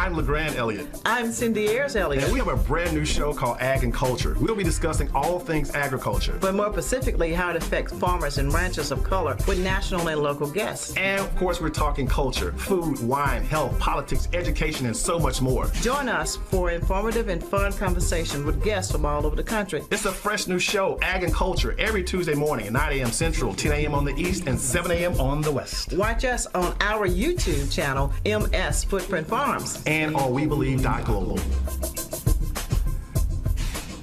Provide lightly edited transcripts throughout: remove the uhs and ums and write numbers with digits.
I'm LeGrand-Elliott. I'm Cindy Ayers-ELLIOTT. And we have a brand new show called Ag and Culture. We'll be discussing all things agriculture. But more specifically, how it affects farmers and ranchers of color with national and local guests. And of course, we're talking culture, food, wine, health, politics, education, and so much more. Join us for informative and fun conversation with guests from all over the country. It's a fresh new show, Ag and Culture, every Tuesday morning at 9 a.m. Central, 10 a.m. on the East, and 7 a.m. on the West. Watch us on our YouTube channel, MS Footprint Farms. And on WeBelieve.global.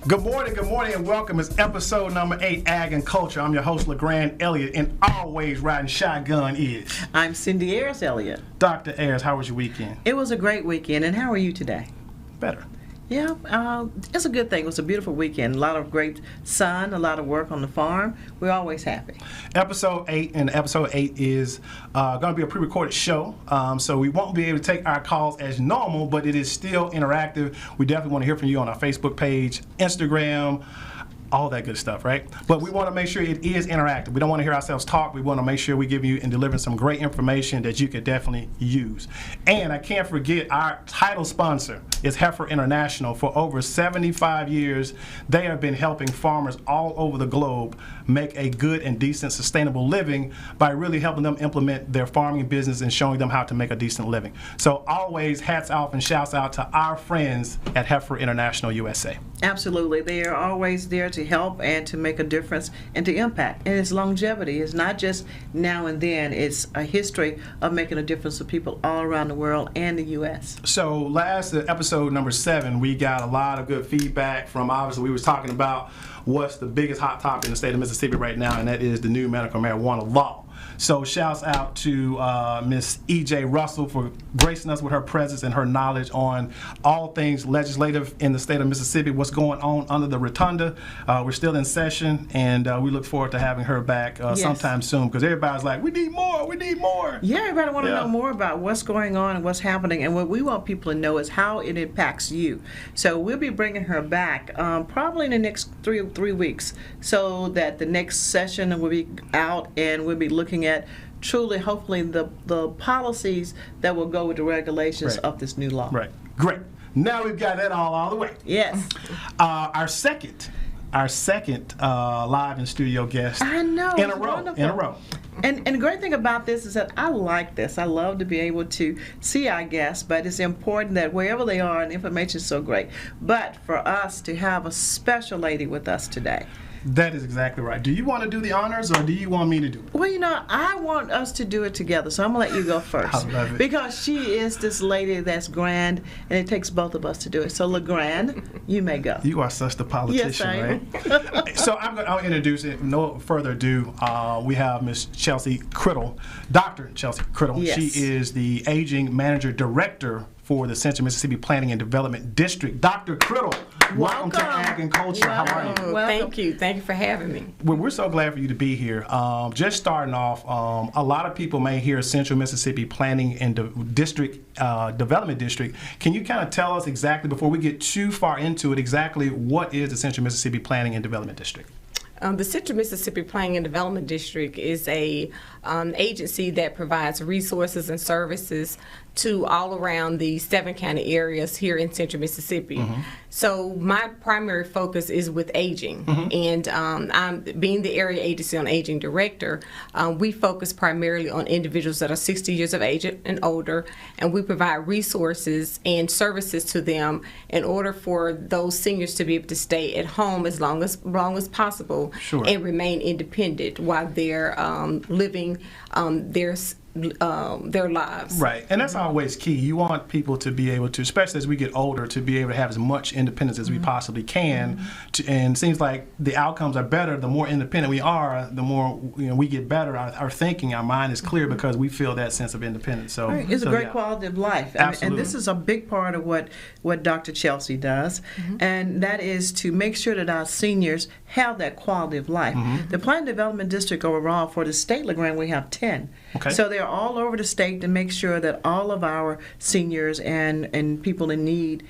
Good morning, and welcome. It's episode number 8, Ag and Culture. I'm your host, LeGrand-Elliott, and always riding shotgun is... I'm Cindy Ayers-ELLIOTT. Dr. Ayers, how was your weekend? It was a great weekend, and how are you today? Better. Yeah, it's a good thing. It was a beautiful weekend. A lot of great sun, a lot of work on the farm. We're always happy. Episode 8 is going to be a pre-recorded show, so we won't be able to take our calls as normal, but it is still interactive. We definitely want to hear from you on our Facebook page, Instagram, all that good stuff, right? But we want to make sure it is interactive. We don't want to hear ourselves talk. We want to make sure we give you and deliver some great information that you could definitely use. And I can't forget our title sponsor is Heifer International. For over 75 years, they have been helping farmers all over the globe make a good and decent, sustainable living by really helping them implement their farming business and showing them how to make a decent living. So always hats off and shouts out to our friends at Heifer International USA. Absolutely. They are always there to help and to make a difference and to impact. And it's longevity. It's not just now and then. It's a history of making a difference to people all around the world and the U.S. So last episode number 7, we got a lot of good feedback from, obviously, we was talking about what's the biggest hot topic in the state of Mississippi right now, and that is the new medical marijuana law. So shouts out to Miss E.J. Russell for gracing us with her presence and her knowledge on all things legislative in the state of Mississippi, what's going on under the rotunda. We're still in session, and we look forward to having her back sometime soon, because everybody's like, we need more, we need more. Yeah, everybody want to know more about what's going on and what's happening, and what we want people to know is how it impacts you. So we'll be bringing her back probably in the next three weeks, so that the next session will be out and we'll be looking at truly, hopefully, the policies that will go with the regulations of this new law. Right. Great. Now we've got that all out of the way. Yes. Our second live in studio guest. I know. In a row. And the great thing about this is that I like this. I love to be able to see our guests, but it's important that wherever they are, and the information is so great, but for us to have a special lady with us today. That is exactly right. Do you want to do the honors, or do you want me to do it? Well, I want us to do it together, so I'm going to let you go first. I love it. Because she is this lady that's grand, and it takes both of us to do it. So, LeGrand, you may go. You are such the politician, yes, I am. Right? So I'll introduce it. No further ado, we have Miss Chelsea Crittle, Dr. Chelsea Crittle. Yes. She is the Aging Manager Director for the Central Mississippi Planning and Development District. Dr. Crittle, welcome to Ag and Culture. How are you? Thank you. Thank you for having me. Well, we're so glad for you to be here. Just starting off, a lot of people may hear Central Mississippi Planning and Development District. Can you kind of tell us exactly, before we get too far into it, exactly what is the Central Mississippi Planning and Development District? The Central Mississippi Planning and Development District is a agency that provides resources and services to all around the 7 county areas here in Central Mississippi. Mm-hmm. So my primary focus is with aging, and I'm being the area agency on aging director. We focus primarily on individuals that are 60 years of age and older, and we provide resources and services to them in order for those seniors to be able to stay at home as long as possible. Sure. And remain independent while they're living their lives. Right, and that's always key. You want people to be able to, especially as we get older, to be able to have as much independence as we possibly can. And it seems like the outcomes are better. The more independent we are, the more we get better. Our thinking, our mind is clear because we feel that sense of independence. So it's a great quality of life. Absolutely. And this is a big part of what Dr. Chelsea does, and that is to make sure that our seniors have that quality of life. The Planning Development District overall, for the state, LeGrand, we have 10. Okay. So they're all over the state to make sure that all of our seniors and people in need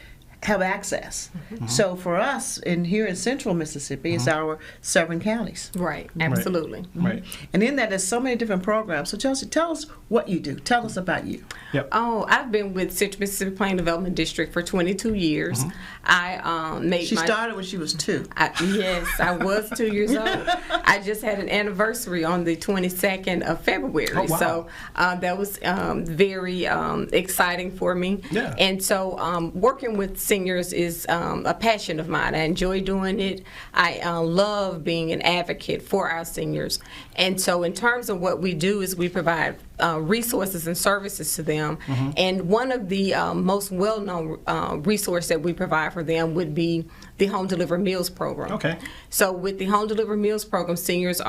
have access. So for us, here in Central Mississippi, it's our 7 counties. Right, absolutely. Right. And in that, there's so many different programs. So Chelsea, tell us what you do. Tell us about you. Yep. Oh, I've been with Central Mississippi Plain Development District for 22 years. I made She started when she was 2. Yes, I was 2 years old. I just had an anniversary on the 22nd of February. Oh, wow. So that was very exciting for me. Yeah. And so working with seniors is a passion of mine. I enjoy doing it. I love being an advocate for our seniors. And so in terms of what we do is we provide resources and services to them. And one of the most well-known resource that we provide for them would be the Home Delivered Meals Program. Okay. So with the Home Delivered Meals Program, seniors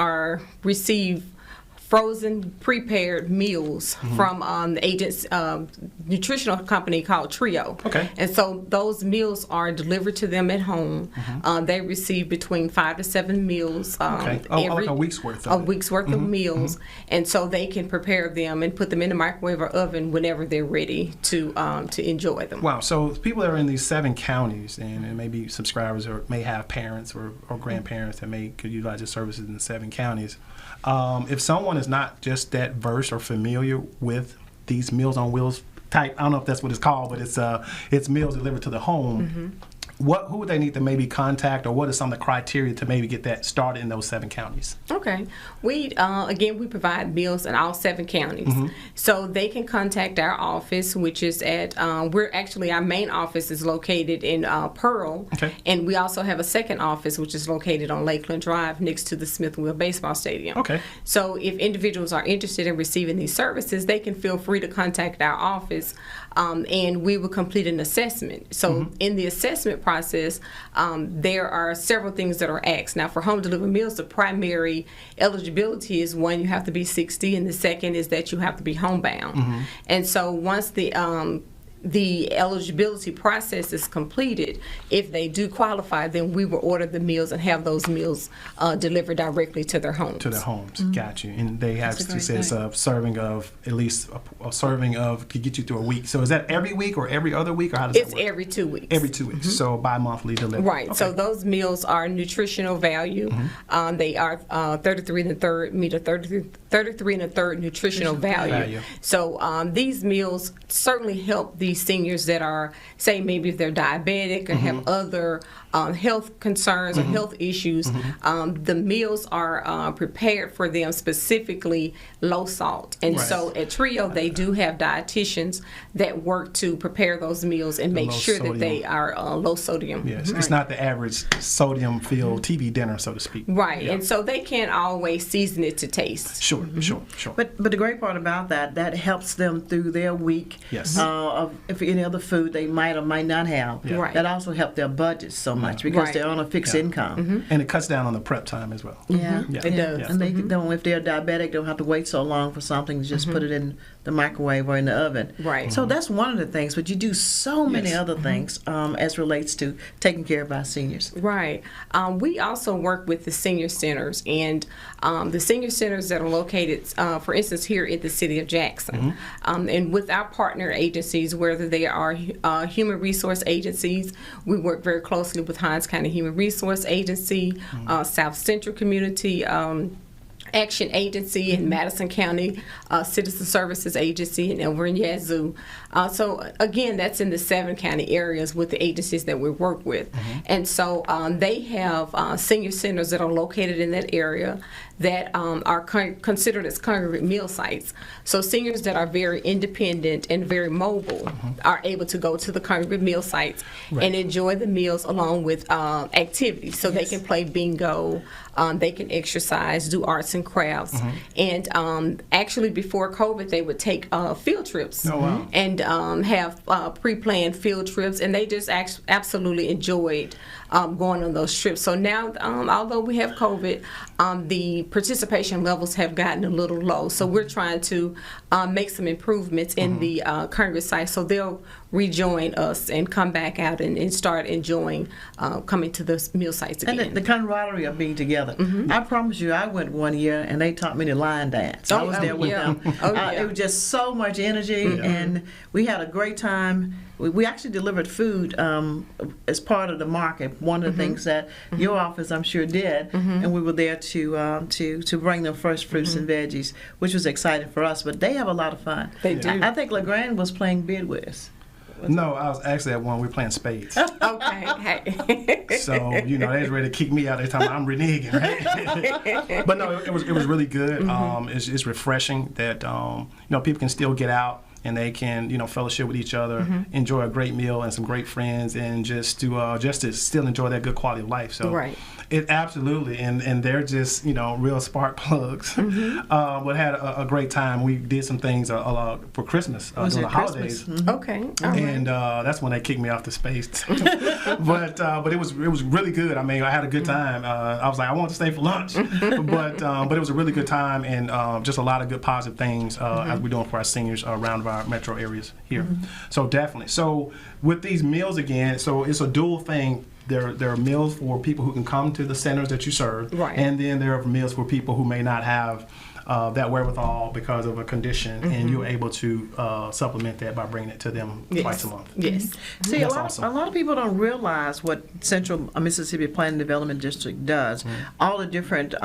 receive frozen prepared meals from the agent's nutritional company called Trio. Okay. And so those meals are delivered to them at home. They receive between 5 to 7 meals. Okay. Like a week's worth of a week's worth of meals. And so they can prepare them and put them in the microwave or oven whenever they're ready to enjoy them. Wow. So people that are in these 7 counties and maybe subscribers or may have parents or grandparents that could utilize the services in the 7 counties. If someone is not just that versed or familiar with these Meals on Wheels type, I don't know if that's what it's called, but it's meals delivered to the home. Who would they need to maybe contact, or what are some of the criteria to maybe get that started in those 7 counties? Okay. We provide meals in all 7 counties. So they can contact our office, which is at, our main office is located in Pearl. Okay. And we also have a second office, which is located on Lakeland Drive next to the Smith-Will Baseball Stadium. Okay. So if individuals are interested in receiving these services, they can feel free to contact our office, and we will complete an assessment. So in the assessment process, there are several things that are asked. Now, for home delivered meals, the primary eligibility is, one, you have to be 60, and the second is that you have to be homebound. And so once the eligibility process is completed, if they do qualify, then we will order the meals and have those meals delivered directly to their homes. To their homes. Got you. And they have to say it's a serving of, at least a serving of, to get you through a week. So is that every week or every other week, or how does that work? It's every 2 weeks. Every 2 weeks. So bi-monthly delivery. Right. Okay. So those meals are nutritional value. They are 33 and a third meat, 33 and a third nutritional value. So these meals certainly help these seniors that are, say, maybe if they're diabetic or have other health concerns or health issues. The meals are prepared for them specifically low salt. And so at Trio, they do have dietitians that work to prepare those meals and make sure that they are low sodium. Yes, it's not the average sodium-filled TV dinner, so to speak. Right, Yeah. and so they can't always season it to taste. Sure. But the great part about that helps them through their week. Yes. Of if any other food they might or might not have. Yeah. Right. That also helps their budgets so much because Right. they're on a fixed income. And it cuts down on the prep time as well. Yeah. Yeah. It does. Yeah. And they don't, if they're diabetic, don't have to wait so long for something. Just put it in the microwave or in the oven. Right. So that's one of the things. But you do so many Yes. other things as relates to taking care of our seniors. Right. We also work with the senior centers, and the senior centers that are located, for instance, here in the city of Jackson. And with our partner agencies, whether they are human resource agencies, we work very closely with Hinds County Human Resource Agency, South Central Community Action Agency in Madison County, Citizen Services Agency, and over in Yazoo. So again, that's in the 7 county areas with the agencies that we work with. And so they have senior centers that are located in that area that are considered as congregate meal sites. So seniors that are very independent and very mobile are able to go to the congregate meal sites and enjoy the meals along with activities. So they can play bingo, they can exercise, do arts and crafts. And actually before COVID, they would take field trips and have pre-planned field trips, and they just absolutely enjoyed going on those trips. So now, although we have COVID, the participation levels have gotten a little low. So we're trying to make some improvements in the congregate site, so they'll rejoin us and come back out and start enjoying coming to the meal sites again. And the camaraderie of being together. I promise you, I went one year and they taught me to line dance. I was there with them. It was just so much energy, and we had a great time. We actually delivered food as part of the market. one of the things that your office, I'm sure, did, and we were there to bring them fresh fruits and veggies, which was exciting for us. But they have a lot of fun. They do. I think LeGrand was playing bid with us. No, I was actually at one. We were playing spades. Okay. Hey. So, you know, they was ready to kick me out. They time I'm reneging, right? But no, it was really good. It's refreshing that you know, people can still get out and they can, you know, fellowship with each other, enjoy a great meal and some great friends, and just to still enjoy that good quality of life. So Right. it absolutely, and they're just, you know, real spark plugs. But had a great time. We did some things for Christmas during the holidays. Okay. All right. And that's when they kicked me off the space. but it was really good. I mean, I had a good time. I was like, I want to stay for lunch, but it was a really good time, and just a lot of good positive things as we're doing for our seniors around our metro areas here. So definitely. So with these meals again, so it's a dual thing. There are meals for people who can come to the centers that you serve, Right. and then there are meals for people who may not have that wherewithal because of a condition, and you're able to supplement that by bringing it to them twice a month. Yes. See, That's a awesome. lot of people don't realize what Central Mississippi Planning Development District does. All the different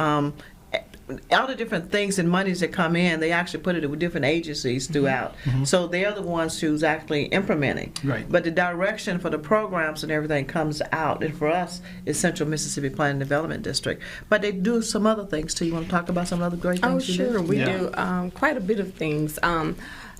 things and monies that come in, they actually put it with different agencies throughout. So they're the ones who's actually implementing. Right. But the direction for the programs and everything comes out, and for us, is Central Mississippi Planning Development District. But they do some other things too. You want to talk about some other great things? Oh, you do? sure. We Yeah. do quite a bit of things.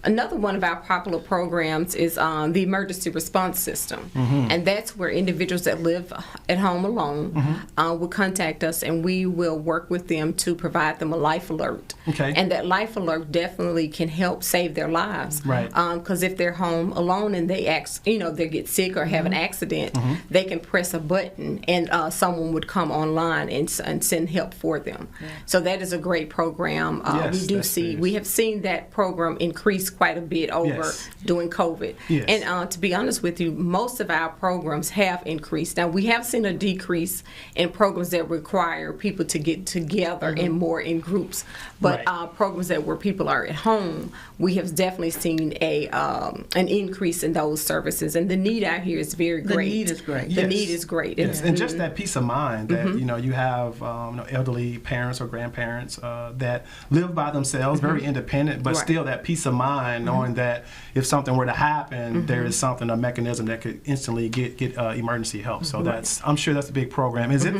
Another one of our popular programs is the emergency response system, and that's where individuals that live at home alone will contact us, and we will work with them to provide them a life alert. Okay. And that life alert definitely can help save their lives. Right. Because if they're home alone and they they get sick or have an accident, they can press a button and someone would come online and send help for them. So that is a great program. Yes, we do that's see good. we have seen that program increase quite a bit over Yes. during COVID. Yes. And to be honest with you, most of our programs have increased. Now, we have seen a decrease in programs that require people to get together and more in groups. But Right. programs where people are at home, we have definitely seen an increase in those services. And the need out here is very The great. need is great. The Yes. need is great. Yes. And just that peace of mind that you know, you have you know, elderly parents or grandparents that live by themselves, very independent, but Right. still that peace of mind knowing that if something were to happen, there is a mechanism that could instantly get emergency help. So I'm sure that's a big program. Is it?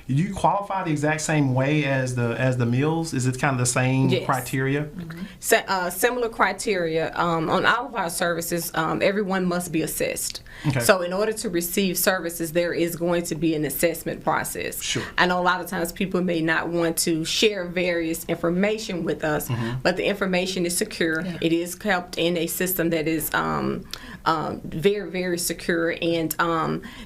Do you qualify the exact same way as the meals? Is it kind of the same Yes. criteria? Similar criteria on all of our services. Everyone must be assessed. Okay. So in order to receive services, there is going to be an assessment process. Sure. I know a lot of times people may not want to share various information with us, but the information is secure. Yeah. It is kept in a system that is very, very secure. And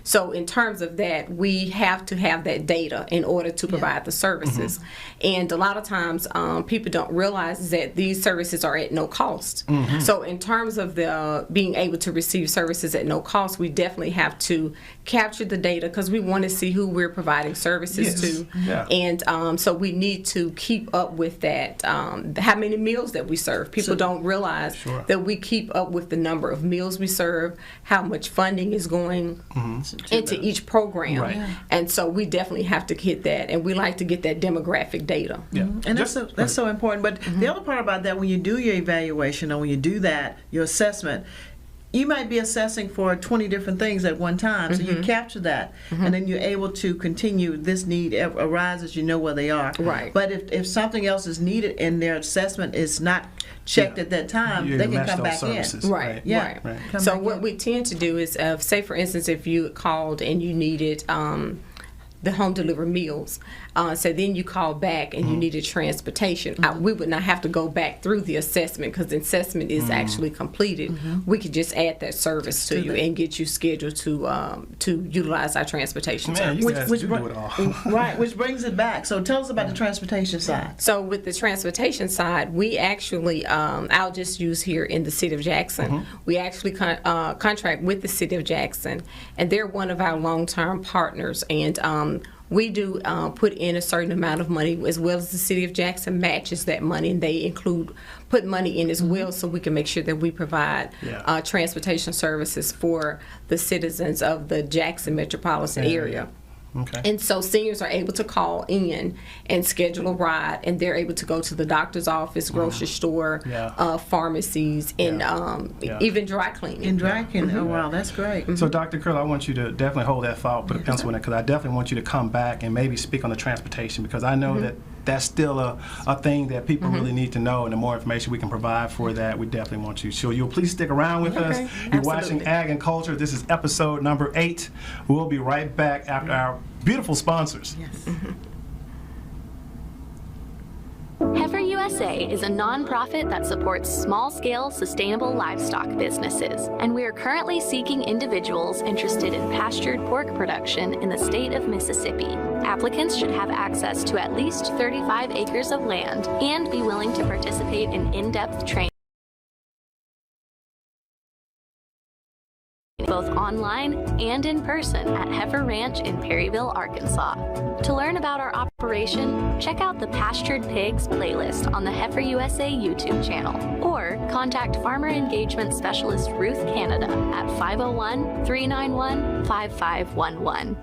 so in terms of that, we have to have that data in order to provide the services. And a lot of times people don't realize that these services are at no cost. So in terms of the being able to receive services at no cost, we definitely have to capture the data because we want to see who we're providing services Yes. to. Yeah. And so we need to keep up with that, how many meals that we serve. People don't realize Sure. that we keep up with the number of meals we serve, how much funding is going into each program. Right. Yeah. And so we definitely have to hit that, and we like to get that demographic data. Yeah. And that's so important. But the other part about that, when you do your evaluation or when you do that, your assessment, you might be assessing for 20 different things at one time. So you capture that, and then you're able to continue. This need arises, you know where they are. Right. But if something else is needed and their assessment is not checked at that time, You they can match come those back services. in. Right, Yeah. right. Come So back what in. we tend to do is, say for instance, if you called and you needed the home delivered meals, so then you call back and you needed transportation, we would not have to go back through the assessment because the assessment is actually completed. We could just add that service to you and get you scheduled to utilize our transportation Man, service. you guys do it all. Right, which brings it back. So tell us about the transportation side. So with the transportation side, we actually, I'll just use here in the city of Jackson, we actually contract with the city of Jackson, and they're one of our long-term partners, and we do put in a certain amount of money, as well as the City of Jackson matches that money, and they put money in as well, so we can make sure that we provide transportation services for the citizens of the Jackson metropolitan area. Okay. And so seniors are able to call in and schedule a ride, and they're able to go to the doctor's office, grocery store, pharmacies, and even dry cleaning. In dry cleaning, oh wow, that's great. So Dr. Crittle, I want you to definitely hold that thought, put a pencil in it, because I definitely want you to come back and maybe speak on the transportation, because I know that that's still a thing that people really need to know, and the more information we can provide for that, we definitely want you. So you'll please stick around with us. You're watching Ag and Culture. This is episode number 8. We'll be right back after our beautiful sponsors. Yes. Heifer USA is a nonprofit that supports small-scale, sustainable livestock businesses, and we are currently seeking individuals interested in pastured pork production in the state of Mississippi. Applicants should have access to at least 35 acres of land and be willing to participate in in-depth training, both online and in person at Heifer Ranch in Perryville, Arkansas. To learn about our operation, check out the Pastured Pigs playlist on the Heifer USA YouTube channel, or contact Farmer Engagement Specialist Ruth Canada at 501-391-5511.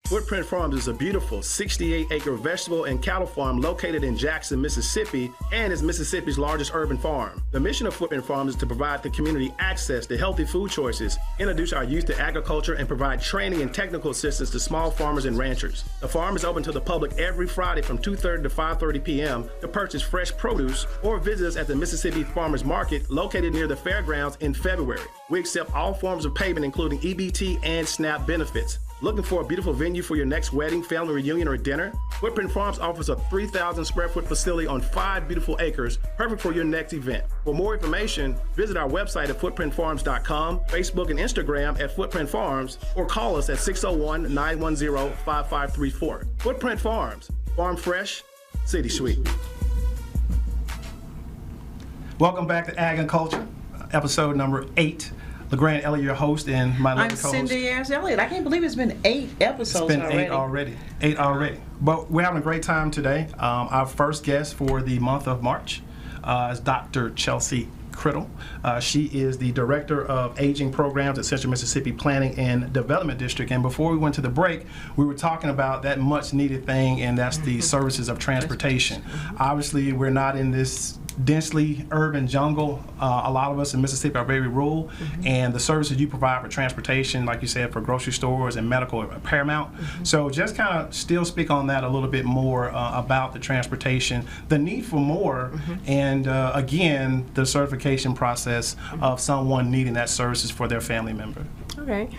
Footprint Farms is a beautiful 68-acre vegetable and cattle farm located in Jackson, Mississippi, and is Mississippi's largest urban farm. The mission of Footprint Farms is to provide the community access to healthy food choices, introduce our youth to agriculture, and provide training and technical assistance to small farmers and ranchers. The farm is open to the public every Friday from 2:30 to 5:30 p.m. to purchase fresh produce, or visit us at the Mississippi Farmers Market located near the fairgrounds in February. We accept all forms of payment, including EBT and SNAP benefits. Looking for a beautiful venue for your next wedding, family reunion, or dinner? Footprint Farms offers a 3,000 square foot facility on 5 beautiful acres, perfect for your next event. For more information, visit our website at footprintfarms.com, Facebook and Instagram at Footprint Farms, or call us at 601-910-5534. Footprint Farms, farm fresh, city sweet. Welcome back to Ag and Culture, episode number 8. LeGrand Elliott, your host, and my lovely co-host. I'm Cindy Ayers-ELLIOTT. I can't believe it's been 8 episodes already. It's been 8 already. But we're having a great time today. Our first guest for the month of March is Dr. Chelsea Crittle. She is the Director of Aging Programs at Central Mississippi Planning and Development District. And before we went to the break, we were talking about that much needed thing, and that's the services of transportation. Obviously, we're not in this densely urban jungle. A lot of us in Mississippi are very rural, and the services you provide for transportation, like you said, for grocery stores and medical, are paramount. So just kind of still speak on that a little bit more about the transportation, the need for more, and again, the certification process of someone needing that services for their family member. Okay.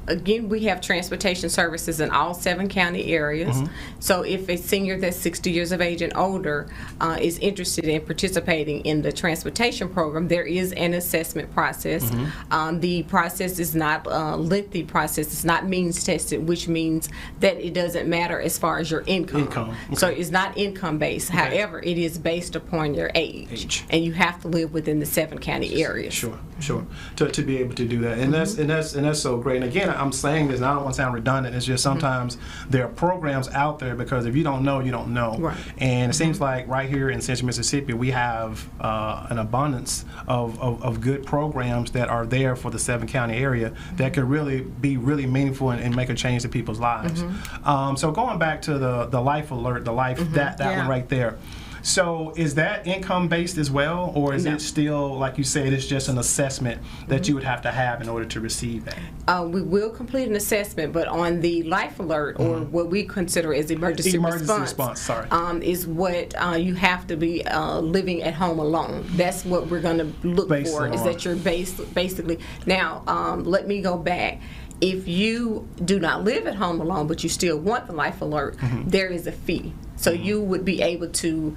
Again, we have transportation services in all 7 county areas. So if a senior that's 60 years of age and older is interested in participating in the transportation program, there is an assessment process. The process is not a lengthy process. It's not means tested, which means that it doesn't matter as far as your income. Okay. So it's not income based. Okay. However, it is based upon your age. And you have to live within the 7 county areas. Sure. To be able to do that, and that's so great. And again, I'm saying this, and I don't want to sound redundant. It's just sometimes there are programs out there, because if you don't know, you don't know. Right. And it seems like right here in Central Mississippi, we have an abundance of good programs that are there for the 7 county area that could really be really meaningful and make a change to people's lives. So going back to the Life Alert, the life that one right there. So is that income based as well, or is it still, like you said, it's just an assessment that you would have to have in order to receive that? We will complete an assessment, but on the Life Alert, or what we consider as emergency response, is what you have to be living at home alone. That's what we're going to look for, is that you're basically. Now, let me go back. If you do not live at home alone, but you still want the Life Alert, there is a fee. So you would be able to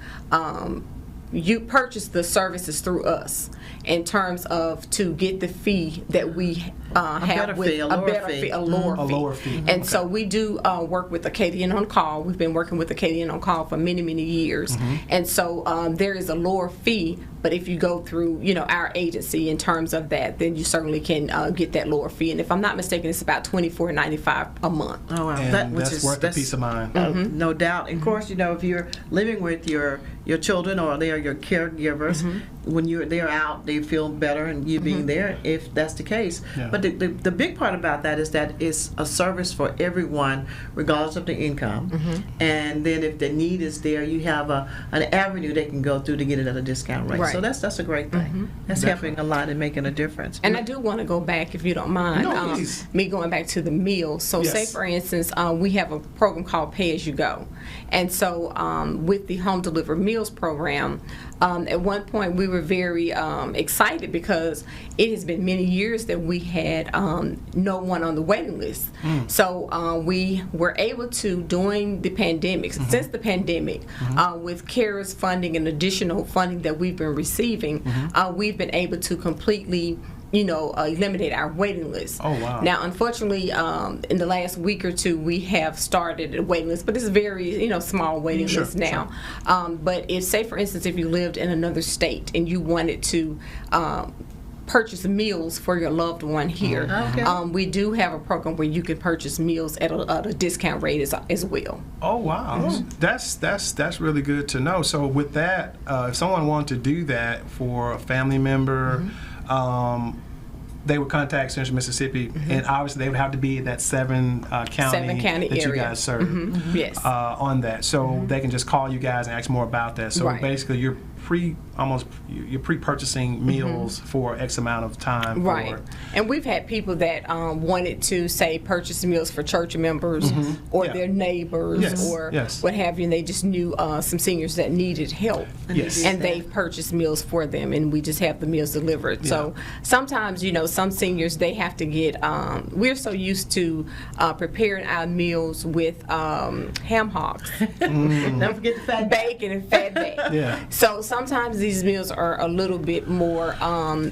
you purchase the services through us in terms of to get the fee that we have with a lower fee. And so we do work with Acadian on Call. We've been working with Acadian on Call for many, many years. And so there is a lower fee, but if you go through, our agency in terms of that, then you certainly can get that lower fee. And if I'm not mistaken, it's about $24.95 a month. Oh, wow. And that's worth the peace of mind. No doubt. And of course, if you're living with your children or they are your caregivers, when they're out, they feel better and you being there if that's the case. Yeah. But the big part about that is that it's a service for everyone, regardless of their income. And then if the need is there, you have an avenue they can go through to get it at a discount rate. Right. So that's a great thing. That's helping a lot and making a difference. And I do want to go back, if you don't mind, No, please. me going back to the meals. So Yes. say, for instance, we have a program called Pay As You Go. And so with the home delivered meals program, at one point we were very excited because it has been many years that we had no one on the waiting list. So we were able to, during the pandemic, since the pandemic, with CARES funding and additional funding that we've been receiving, we've been able to completely eliminate our waiting list. Oh, wow. Now, unfortunately, in the last week or two, we have started a waiting list, but it's a very, small waiting list now. But if, say, for instance, if you lived in another state and you wanted to purchase meals for your loved one here, we do have a program where you can purchase meals at a discount rate as well. Oh, wow. That's really good to know. So with that, if someone wanted to do that for a family member, they would contact Central Mississippi, and obviously they would have to be in that seven county that area you guys serve. Yes. On that, so they can just call you guys and ask more about that. So Right. basically, you're pre-purchasing meals for X amount of time. Right. And we've had people that wanted to, say, purchase meals for church members or Yeah. their neighbors or what have you, and they just knew some seniors that needed help. Yes. And they've purchased meals for them, and we just have the meals delivered. Yeah. So sometimes, some seniors, they have to get, we're so used to preparing our meals with ham hocks, Don't forget the fat bacon and fat bacon. Yeah. So sometimes these meals are a little bit more,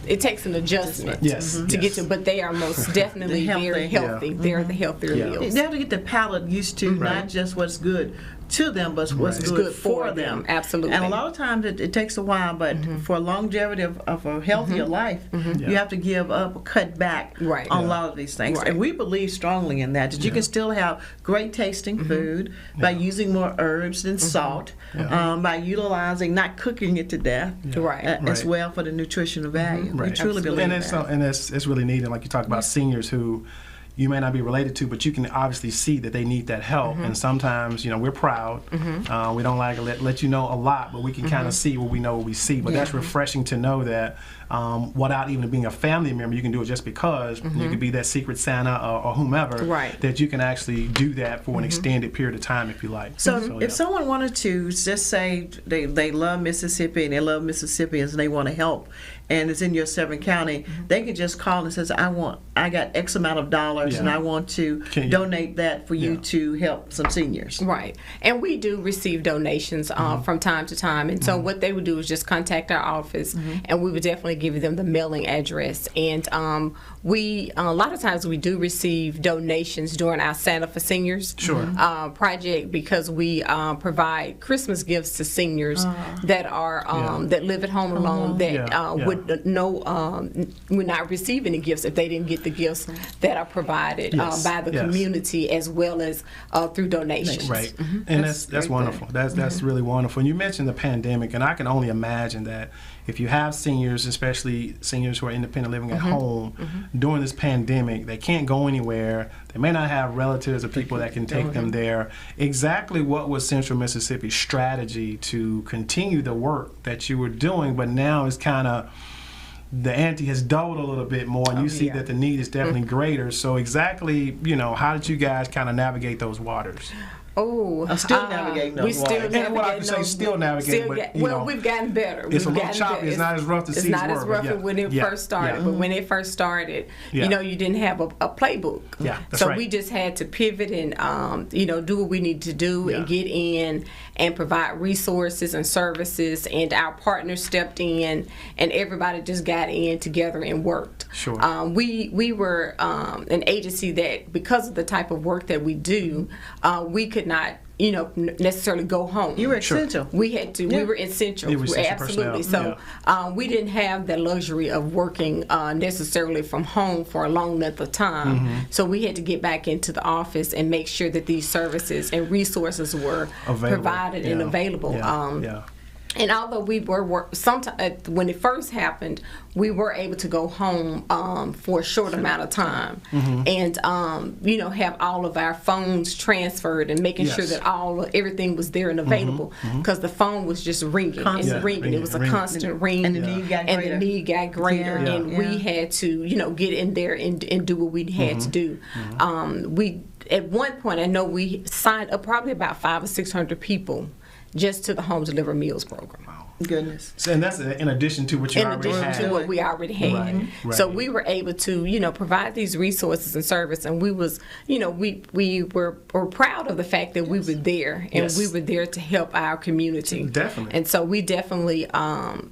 it takes an adjustment Yes. to get to, but they are most definitely They're very healthy. healthy. They're the healthier Yeah. meals. They have to get the palate used to not just what's good to them, but what's good for them. Absolutely. And a lot of times it takes a while, but for longevity of a healthier life, you have to give up, cut back Right. on a lot of these things. Right. And we believe strongly in that you can still have great tasting food by using more herbs and salt, by utilizing, not cooking it to death, Right. as well for the nutritional value. We truly believe and that. it's really needed, like you talk about seniors who you may not be related to, but you can obviously see that they need that help. And sometimes, we're proud. We don't like to let you know a lot, but we can kind of see what we know, what we see. But that's refreshing to know that without even being a family member, you can do it just because you could be that secret Santa or whomever, Right. that you can actually do that for an extended period of time if you like. So if someone wanted to just say they love Mississippi and they love Mississippians and they want to help, and it's in your 7 county, they can just call and says, I got X amount of dollars and I want to donate that for you to help some seniors. Right. And we do receive donations from time to time. And so what they would do is just contact our office, and we would definitely give them the mailing address. And we, a lot of times we do receive donations during our Santa for Seniors project, because we provide Christmas gifts to seniors that are that live at home alone, that would not receive any gifts if they didn't get the gifts that are provided by the community, as well as through donations. Right. And that's wonderful. That's really wonderful. And you mentioned the pandemic, and I can only imagine that if you have seniors, especially seniors who are independent living at home, during this pandemic, they can't go anywhere. They may not have relatives or people that can take them there. Exactly what was Central Mississippi's strategy to continue the work that you were doing, but now it's kind of, the ante has doubled a little bit more, and you see that the need is definitely greater. So exactly, how did you guys kind of navigate those waters? I'm still navigating those we still waters. And what I can say, still navigating, but, you know, we've gotten better. It's a little choppy. It's not as rough to see. It's not as rough as when it first started. But when it first started, you know, you didn't have a playbook. Yeah, that's so right. we just had to pivot and you know, do what we need to do and get in and provide resources and services. And our partners stepped in, and everybody just got in together and worked. Sure. We were an agency that, because of the type of work that we do, we could not, you know, necessarily go home. You were essential. We had to. We were essential. You were essential Absolutely. personnel. So we didn't have the luxury of working necessarily from home for a long length of time. So we had to get back into the office and make sure that these services and resources were provided and available. And although we were sometimes when it first happened, we were able to go home for a short amount of time, and you know, have all of our phones transferred and making sure that everything was there and available, because the phone was just ringing and ringing. It was a constant ring, and the need got greater. And the need got greater, and we had to, you know, get in there and do what we had to do. We at one point, I know we signed up probably about 500 or 600 people just to the Home Deliver Meals program. Goodness. So, and that's in addition to what you already had. In addition to what we already had. Right. So we were able to, you know, provide these resources and service, and we was, you know, we were proud of the fact that we were there, and we were there to help our community. Definitely. And so we definitely,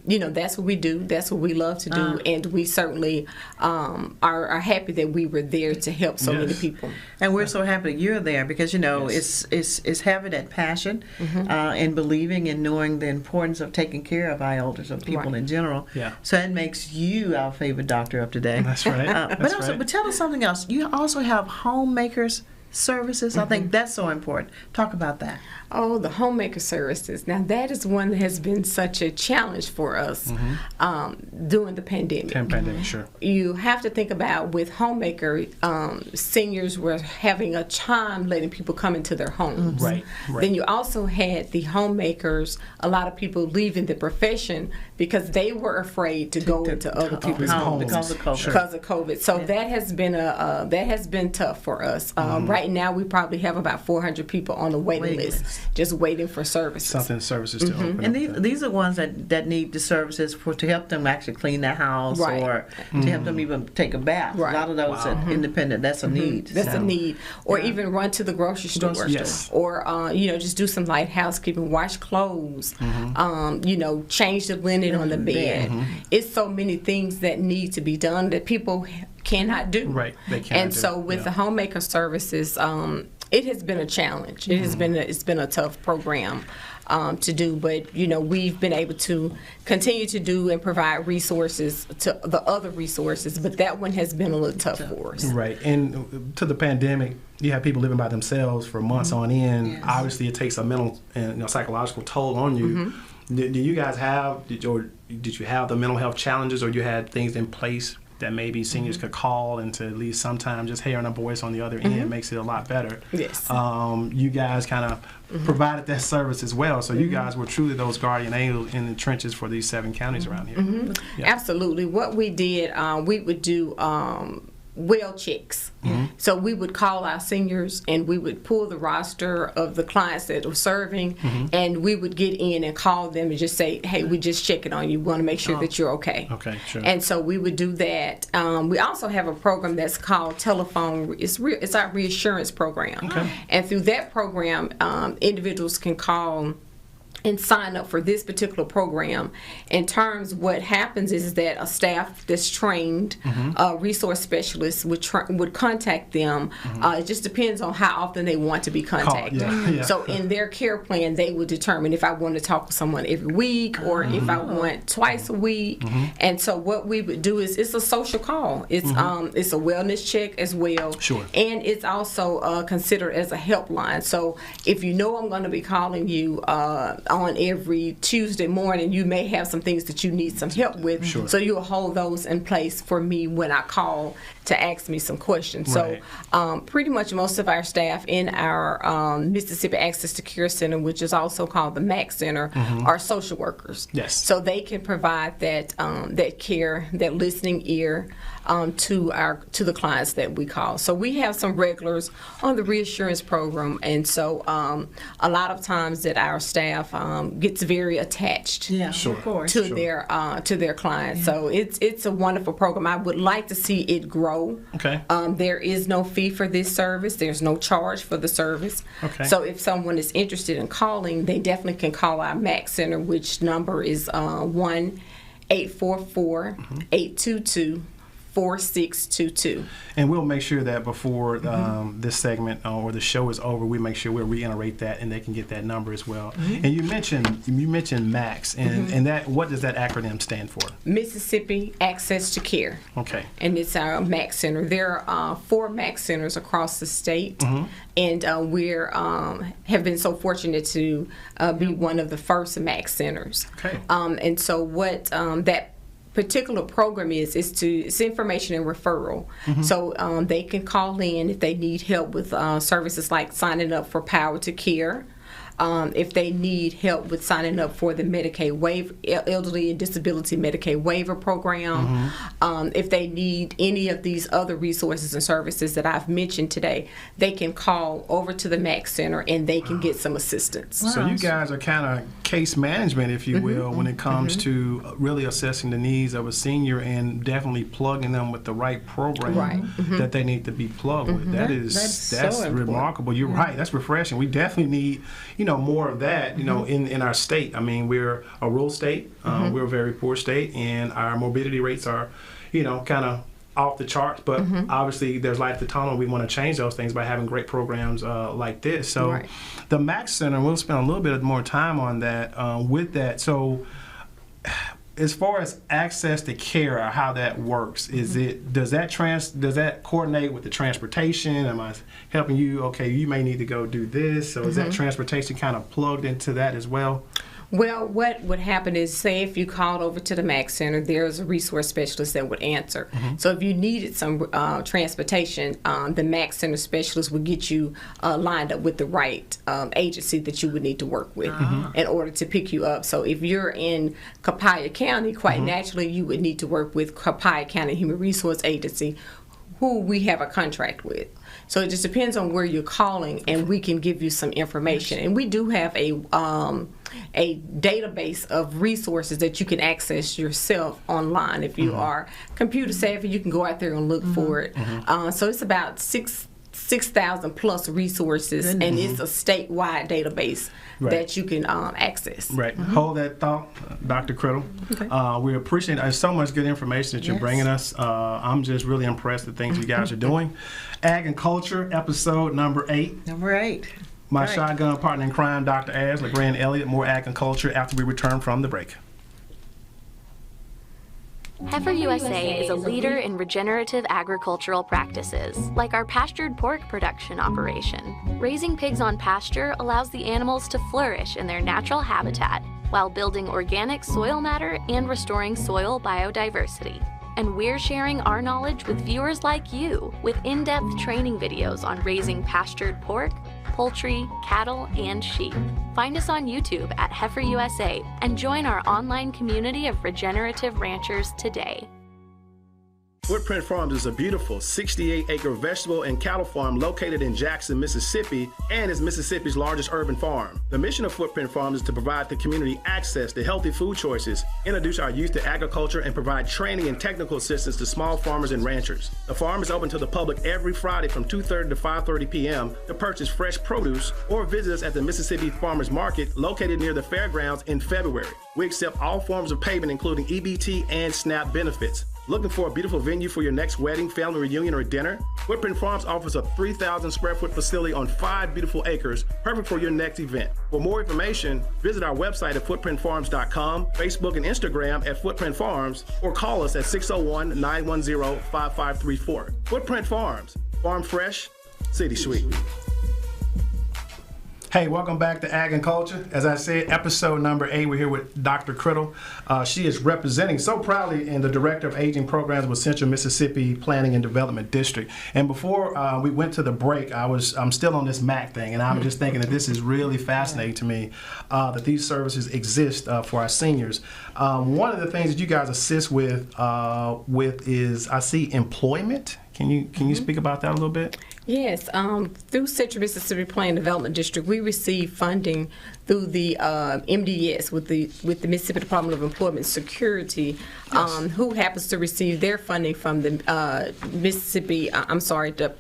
you know, that's what we do. That's what we love to do, and we certainly are happy that we were there to help so many people. And we're so happy that you're there, because, you know, it's having that passion and believing and knowing the importance of taking care of our elders or people in general. So it makes you our favorite doctor of today. That's right. But tell us something else. You also have homemakers services. I think that's so important. Talk about that. Oh, the homemaker services. Now that is one that has been such a challenge for us during the pandemic. Sure. You have to think about, with homemaker, seniors were having a time letting people come into their homes. Right. Then you also had the homemakers, a lot of people leaving the profession because they were afraid to go into other people's homes because of COVID. Because of COVID. So that has been tough for us. Right now we probably have about 400 people on the waiting list, just waiting for services. Services to open. And these are ones that need the services to help them actually clean their house or to help them even take a bath. A lot of those are independent. That's a need. That's a need. Or even run to the grocery store. Or you know, just do some light housekeeping, wash clothes, you know, change the linen on the bed. It's so many things that need to be done that people cannot do. Right. They cannot and so with the homemaker services, it has been a challenge. It's been a tough program to do, but you know, we've been able to continue to do and provide resources to the other resources, but that one has been a little tough for us. Right. And to the pandemic, you have people living by themselves for months on end. Obviously it takes a mental and psychological toll on you. Do you guys have, did you have the mental health challenges, or you had things in place that maybe seniors could call, and to at least sometimes just hearing a voice on the other end makes it a lot better? Yes. You guys kind of provided that service as well, so you guys were truly those guardian angels in the trenches for these 7 counties around here. Absolutely. What we did, we would do well checks. So we would call our seniors and we would pull the roster of the clients that were serving, and we would get in and call them and just say, hey, we just checking on you. We want to make sure that you're okay. Okay, sure. And so we would do that. We also have a program that's called Telephone. It's our reassurance program. And through that program, individuals can call and sign up for this particular program. In terms, what happens is that a staff that's trained, resource specialist would contact them. It just depends on how often they want to be contacted. So in their care plan, they would determine if I want to talk to someone every week or if I want twice a week. And so what we would do is, it's a social call. It's it's a wellness check as well. Sure. And it's also considered as a helpline. So if you know I'm going to be calling you on every Tuesday morning, you may have some things that you need some help with. Sure. So you'll hold those in place for me when I call to ask me some questions. Right. So pretty much most of our staff in our Mississippi Access to Care Center, which is also called the MAC Center, are social workers. Yes. So they can provide that that care, that listening ear to the clients that we call. So we have some regulars on the reassurance program, and so a lot of times that our staff gets very attached. Yeah, Sure. of course. To their clients. So it's a wonderful program. I would like to see it grow. Okay. There is no fee for this service. There's no charge for the service. Okay. So if someone is interested in calling, they definitely can call our MAC Center, which number is 1-844-822-4622. And we'll make sure that before this segment or the show is over, we make sure we'll reiterate that and they can get that number as well. And you mentioned MAX, and that, what does that acronym stand for? Mississippi Access to Care. Okay. And it's our MAC Center. There are 4 MAC Centers across the state, and we're have been so fortunate to be one of the first MAC Centers. Okay. And so what that particular program is it's information and referral. So they can call in if they need help with services like signing up for Power to Care. If they need help with signing up for the Medicaid waiver, elderly and disability Medicaid waiver program, if they need any of these other resources and services that I've mentioned today, they can call over to the MAC Center and they can get some assistance. So you guys are kind of case management, if you will, when it comes to really assessing the needs of a senior and definitely plugging them with the right program that they need to be plugged with. That's so remarkable. You're right. That's refreshing. We definitely need, more of that, in our state. I mean, we're a rural state. We're a very poor state, and our morbidity rates are, kind of off the charts. But obviously, there's light at the tunnel. We want to change those things by having great programs like this. So the MAC Center, we'll spend a little bit more time on that, with that. So as far as access to care or how that works, does that coordinate with the transportation? Am I helping you? Okay, you may need to go do this. So is that transportation kind of plugged into that as well? Well, what would happen is, say if you called over to the MAC Center, there's a resource specialist that would answer. So if you needed some transportation, the MAC Center specialist would get you lined up with the right agency that you would need to work with in order to pick you up. So if you're in Copiah County, quite naturally, you would need to work with Copiah County Human Resource Agency, who we have a contract with. So it just depends on where you're calling, and we can give you some information. And we do have a database of resources that you can access yourself online. If you are computer savvy, you can go out there and look for it. So it's about 6,000 plus resources, and it's a statewide database that you can access. Right. Hold that thought, Dr. Crittle. Okay. We appreciate so much good information that you're bringing us. I'm just really impressed with the things you guys are doing. Ag and Culture, episode number 8. Number 8. My shotgun partner in crime, Dr. AYERS-ELLIOTT. More Ag and Culture after we return from the break. Heifer USA is a leader in regenerative agricultural practices, like our pastured pork production operation. Raising pigs on pasture allows the animals to flourish in their natural habitat while building organic soil matter and restoring soil biodiversity. And we're sharing our knowledge with viewers like you with in-depth training videos on raising pastured pork, poultry, cattle, and sheep. Find us on YouTube at Heifer USA and join our online community of regenerative ranchers today. Footprint Farms is a beautiful 68-acre vegetable and cattle farm located in Jackson, Mississippi, and is Mississippi's largest urban farm. The mission of Footprint Farms is to provide the community access to healthy food choices, introduce our youth to agriculture, and provide training and technical assistance to small farmers and ranchers. The farm is open to the public every Friday from 2:30 to 5:30 p.m. to purchase fresh produce or visit us at the Mississippi Farmers Market located near the fairgrounds in February. We accept all forms of payment, including EBT and SNAP benefits. Looking for a beautiful venue for your next wedding, family reunion, or dinner? Footprint Farms offers a 3,000 square foot facility on 5 beautiful acres, perfect for your next event. For more information, visit our website at footprintfarms.com, Facebook and Instagram at Footprint Farms, or call us at 601-910-5534. Footprint Farms, farm fresh, city sweet. Hey, welcome back to Ag and Culture. As I said, episode number 8, we're here with Dr. Crittle. She is representing so proudly in the Director of Aging Programs with Central Mississippi Planning and Development District. And before we went to the break, I'm still on this MAC thing, and I'm just thinking that this is really fascinating to me, that these services exist for our seniors. One of the things that you guys assist with is, I see, employment. Can you speak about that a little bit? Yes, through Central Mississippi Planning Development District, we receive funding through the MDS with the Mississippi Department of Employment and Security, who happens to receive their funding from the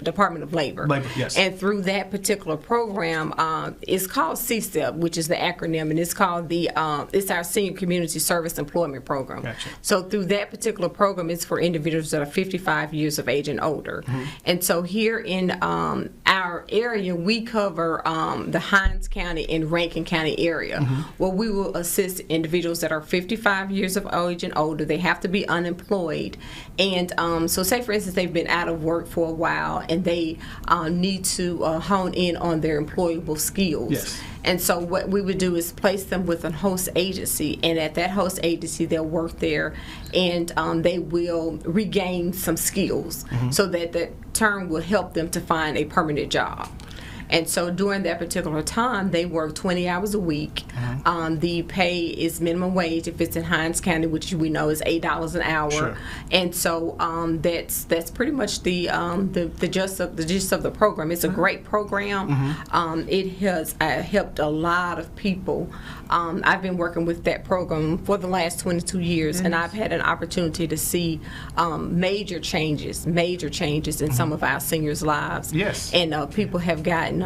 Department of Labor. Yes. And through that particular program, it's called CSEP, which is the acronym, and it's called it's our Senior Community Service Employment Program. Gotcha. So through that particular program, it's for individuals that are 55 years of age and older. Mm-hmm. And so here in our area, we cover the Hinds County and Rankin County area, where we will assist individuals that are 55 years of age and older. They have to be unemployed. And so say, for instance, they've been out of work for a while and they need to hone in on their employable skills. Yes. And so what we would do is place them with a host agency, and at that host agency they'll work there, and they will regain some skills so that term will help them to find a permanent job. And so during that particular time, they work 20 hours a week. The pay is minimum wage if it's in Hinds County, which we know is $8 an hour. Sure. And so that's pretty much the gist of the program. It's a great program. It has helped a lot of people. I've been working with that program for the last 22 years, and I've had an opportunity to see major changes in some of our seniors' lives. Yes. And people have gotten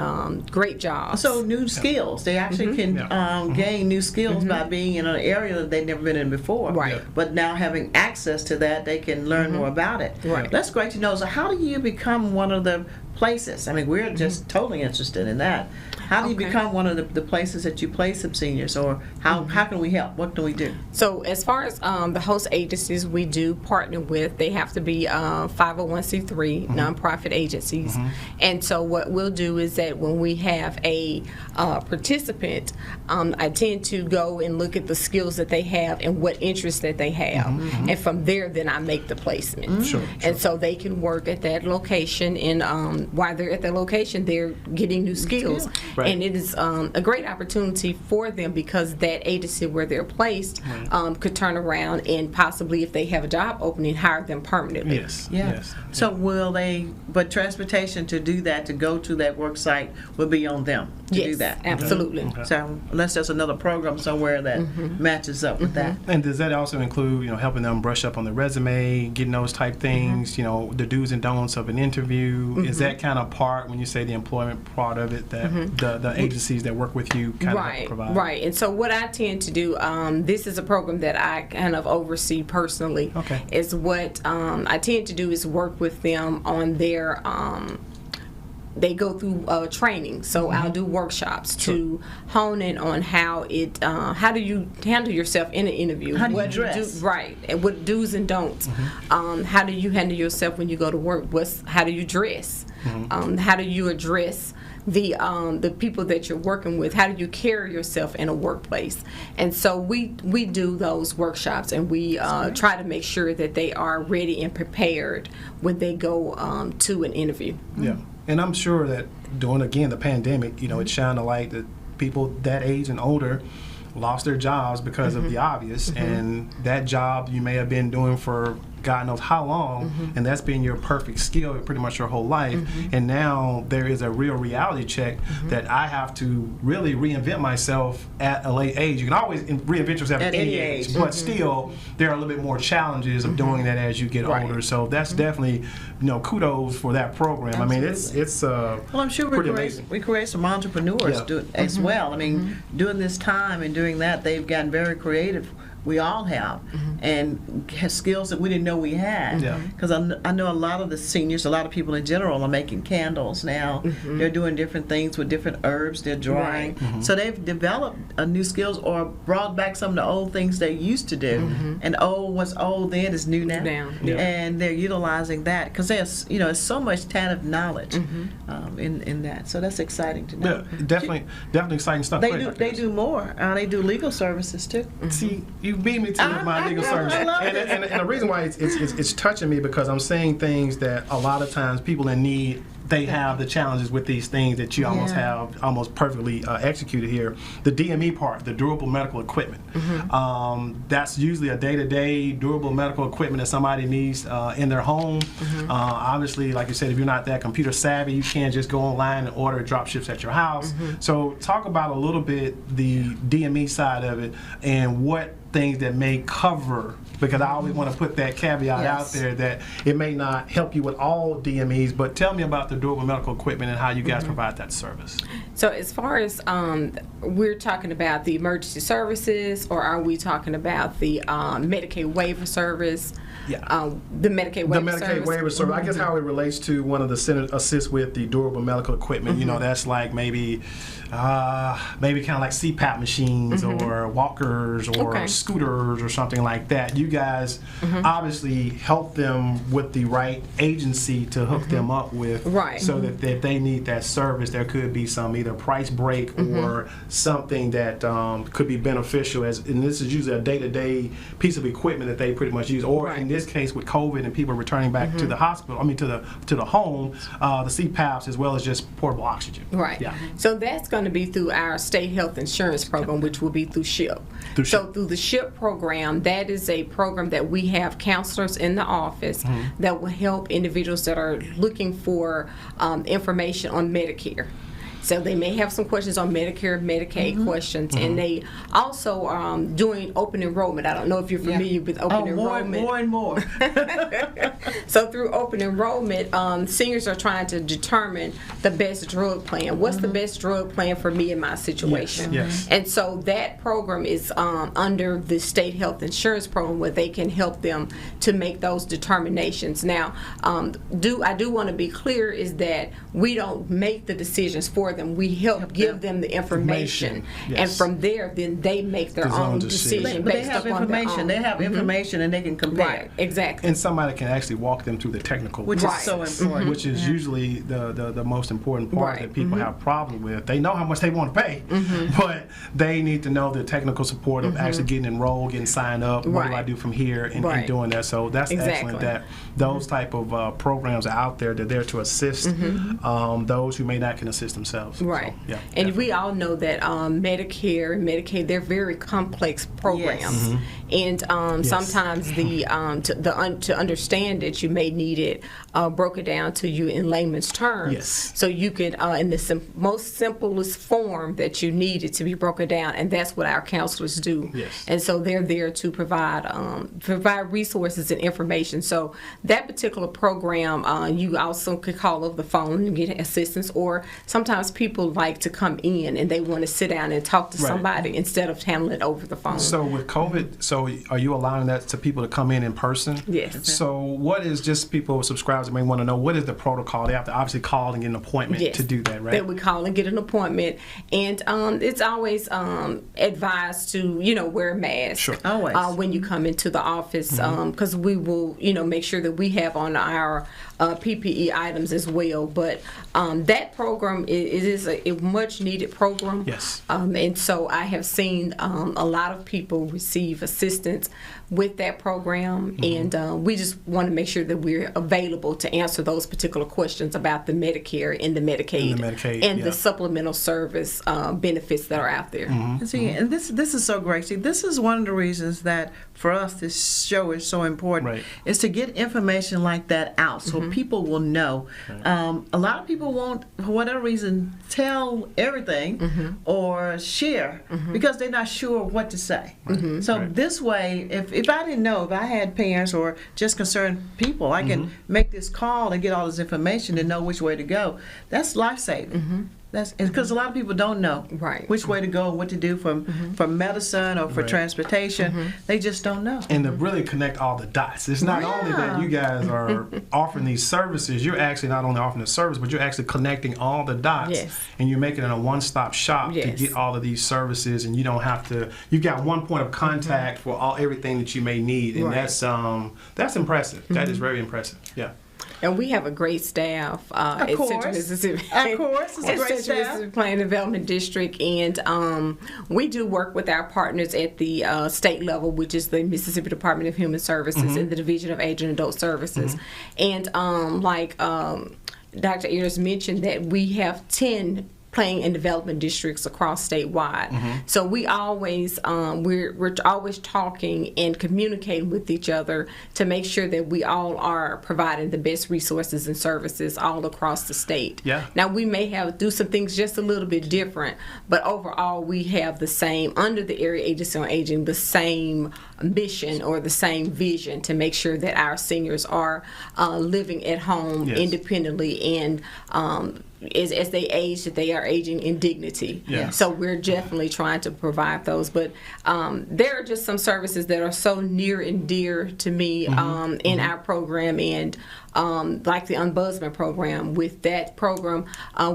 great jobs. So new skills. They actually can gain new skills by being in an area that they've never been in before. Right. But now having access to that, they can learn more about it. Right. That's great to know. So how do you become one of the places? I mean, we're just totally interested in that. How do you become one of the places that you place some seniors, or how can we help? What can we do? So as far as the host agencies we do partner with, they have to be 501c3 nonprofit agencies. And so what we'll do is that when we have a participant, I tend to go and look at the skills that they have and what interests that they have. And from there, then I make the placement. Sure. And so they can work at that location, and while they're at that location, they're getting new skills. Right. And it is a great opportunity for them, because that agency where they're placed could turn around and possibly, if they have a job opening, hire them permanently. Yes. Yeah. Yes. So will they, but transportation to do that, to go to that work site, will be on them to do Yes, that? absolutely. So unless there's another program somewhere that matches up with that. And does that also include, helping them brush up on their resume, getting those type things, the do's and don'ts of an interview? Is that kind of part, when you say the employment part of it, that the agencies that work with you kind of help provide? Right. And so what I tend to do, this is a program that I kind of oversee personally. Okay. Is what I tend to do is work with them on their they go through training. So I'll do workshops to hone in on how do you handle yourself in an interview? How do you dress? Right. And what do's and don'ts. How do you handle yourself when you go to work? How do you dress? How do you address the people that you're working with? How do you carry yourself in a workplace? And so we do those workshops, and we try to make sure that they are ready and prepared when they go to an interview. Yeah. And I'm sure that during, again, the pandemic, it shined a light that people that age and older lost their jobs because of the obvious, and that job you may have been doing for God knows how long, and that's been your perfect skill pretty much your whole life, and now there is a real reality check that I have to really reinvent myself at a late age. You can always reinvent yourself at any age, but still there are a little bit more challenges of doing that as you get older. So that's definitely, kudos for that program. Absolutely. I mean, it's Well, I'm sure we create some entrepreneurs as well. I mean, during this time and doing that, they've gotten very creative we all have, and have skills that we didn't know we had. Because I know a lot of the seniors, a lot of people in general are making candles now. They're doing different things with different herbs. They're drying. So they've developed new skills or brought back some of the old things they used to do. And what's old then is new now. And they're utilizing that because there's so much tangible knowledge in that. So that's exciting to know. Yeah, definitely exciting stuff. They do more. They do legal services too. See, you beat me to my legal service, and the reason why it's touching me because I'm saying things that a lot of times people in need, they have the challenges with these things that you almost have almost perfectly executed here. The DME part, the durable medical equipment, that's usually a day-to-day durable medical equipment that somebody needs in their home. Obviously, like you said, if you're not that computer savvy, you can't just go online and order drop ships at your house. So talk about a little bit the DME side of it and what things that may cover, because I always want to put that caveat out there that it may not help you with all DMEs, but tell me about the durable medical equipment and how you guys provide that service. So as far as we're talking about the emergency services, or are we talking about the Medicaid waiver service? The Medicaid waiver service. I guess how it relates to one of the centers assists with the durable medical equipment. You know, that's like maybe kind of like CPAP machines or walkers or scooters or something like that. You guys obviously help them with the right agency to hook them up with, so that if they need that service, there could be some either price break or something that could be beneficial. And this is usually a day-to-day piece of equipment that they pretty much use. Or in this case, with COVID and people returning back to the hospital, to the home, the CPAPs as well as just portable oxygen. So that's going to be through our state health insurance program, which will be through SHIP. Through the SHIP program, that is a program that we have counselors in the office that will help individuals that are looking for information on Medicare. So they may have some questions on Medicare, Medicaid questions, and they also are doing open enrollment. I don't know if you're familiar with open enrollment. More and more. So through open enrollment, seniors are trying to determine the best drug plan. What's the best drug plan for me in my situation? And so that program is under the state health insurance program, where they can help them to make those determinations. Now, I do want to be clear is that we don't make the decisions for them. We help give them the information, and from there, then they make their own decision But they based have upon information. their own. They have information, and they can compare. Exactly. And somebody can actually walk them through the technical Which is so important. Which is usually the most important part that people have problems with. They know how much they want to pay, but they need to know the technical support of actually getting enrolled, getting signed up. What do I do from here, and doing that. So that's excellent that those type of programs are out there. They're there to assist those who may not can assist themselves. So, and we all know that Medicare and Medicaid, they're very complex programs, and sometimes to understand it, you may need it broken down to you in layman's terms. So you could in the most simplest form that you need it to be broken down, and that's what our counselors do. And so they're there to provide resources and information. So that particular program, you also could call over the phone and get assistance, or sometimes people like to come in and they want to sit down and talk to somebody instead of handling it over the phone. So with COVID, are you allowing that to people to come in person? Yes. So what is, just people, subscribers may want to know, what is the protocol? They have to obviously call and get an appointment to do that, right? That we call and get an appointment, and it's always advised to wear a mask when you come into the office, because we will make sure that we have on our PPE items as well. But that program is a much needed program. And so I have seen a lot of people receive assistance with that program, and we just want to make sure that we're available to answer those particular questions about the Medicare and the Medicaid, and the supplemental service benefits that are out there. See, and this is so great. See, this is one of the reasons that for us this show is so important, is to get information like that out so people will know. A lot of people won't, for whatever reason, tell everything or share because they're not sure what to say. So this way, if I didn't know, if I had parents or just concerned people, I can make this call and get all this information and know which way to go. That's life-saving. That's because a lot of people don't know Right. which way to go and what to do for medicine or for Right. transportation. They just don't know. And to really connect all the dots. It's not only that you guys are offering these services, you're actually not only offering the service, but you're actually connecting all the dots. Yes. And you're making it a one-stop shop to Yes. get all of these services, and you don't have to, you've got one point of contact for everything that you may need. And Right. that's impressive. That is very impressive. Yeah. And we have a great staff at course. Central Mississippi. Of course, it's a at great Central staff. Mississippi Planning Development District, and we do work with our partners at the state level, which is the Mississippi Department of Human Services and the Division of Age and Adult Services. And Dr. Ayers mentioned that we have 10 planning and development districts across statewide. So we always we're always talking and communicating with each other to make sure that we all are providing the best resources and services all across the state. Yeah. Now we may do some things just a little bit different, but overall we have the same, under the Area Agency on Aging, the same mission or the same vision to make sure that our seniors are living at home Yes. independently and as they age, that they are aging in dignity. Yeah. So we're definitely trying to provide those. But there are just some services that are so near and dear to me in our program, and like the Ombudsman program. With that program,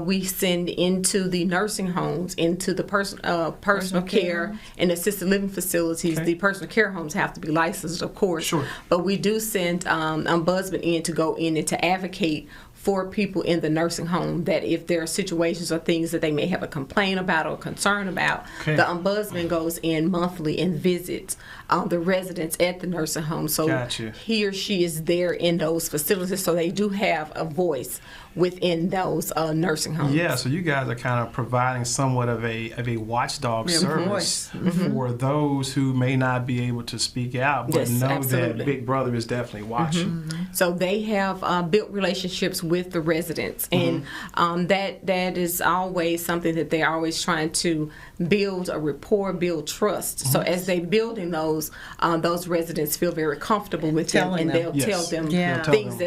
we send into the nursing homes, into the personal care and assisted living facilities. Okay. The personal care homes have to be licensed, of course. Sure. But we do send Ombudsman in to go in and to advocate for people in the nursing home, that if there are situations or things that they may have a complaint about or concern about, Okay. the Ombudsman goes in monthly and visits the residents at the nursing home. So Gotcha. he or she is there in those facilities, so they do have a voice within those nursing homes. Yeah, so you guys are kind of providing somewhat of a watchdog service for those who may not be able to speak out, but Yes, know absolutely. that Big Brother is definitely watching. So they have built relationships with the residents, and that is always something that they're always trying to build a rapport, build trust. So as they building those residents feel very comfortable with them, Telling and them. they'll Yes. tell them Yeah. They'll tell things them.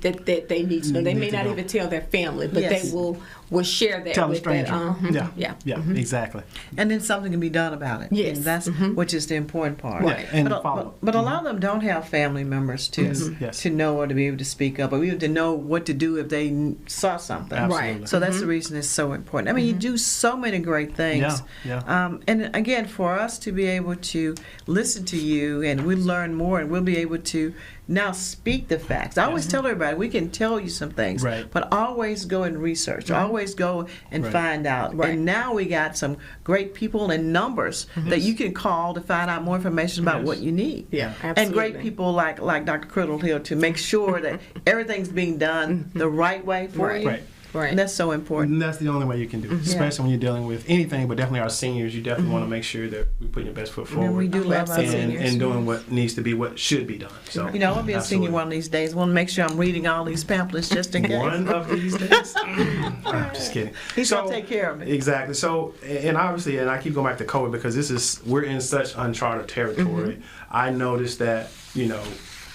that they need to know. They Need may to not know. even tell their family, but Yes. they will share that Tell a with stranger. that. Yeah, exactly. And then something can be done about it. Yes. And that's which is the important part. Right. And But, follow. but a lot of them don't have family members to Yes. to know or to be able to speak up, or even to know what to do if they saw something. Absolutely. So that's the reason it's so important. I mean, you do so many great things. Yeah. And again, for us to be able to listen to you, and we learn more, and we'll be able to now speak the facts. I always tell everybody, we can tell you some things, Right. but always go and research. Always go and Right. find out. Right. And now we got some great people and numbers that you can call to find out more information about Yes. what you need. Yeah, And absolutely. great people like Dr. Crittle here to make sure that everything's being done the right way for Right. you. Right. Right. And that's so important. And that's the only way you can do it, especially when you're dealing with anything, but definitely our seniors. You definitely want to make sure that we put your best foot forward. And we do love our and, seniors. and doing what needs to be, what should be done. So You know, I'll be a senior absolutely. one of these days. I want to make sure I'm reading all these pamphlets just in case. One of these days. I'm just kidding. He's gonna take care of me. Exactly. So, and obviously, and I keep going back to COVID because we're in such uncharted territory. I noticed that,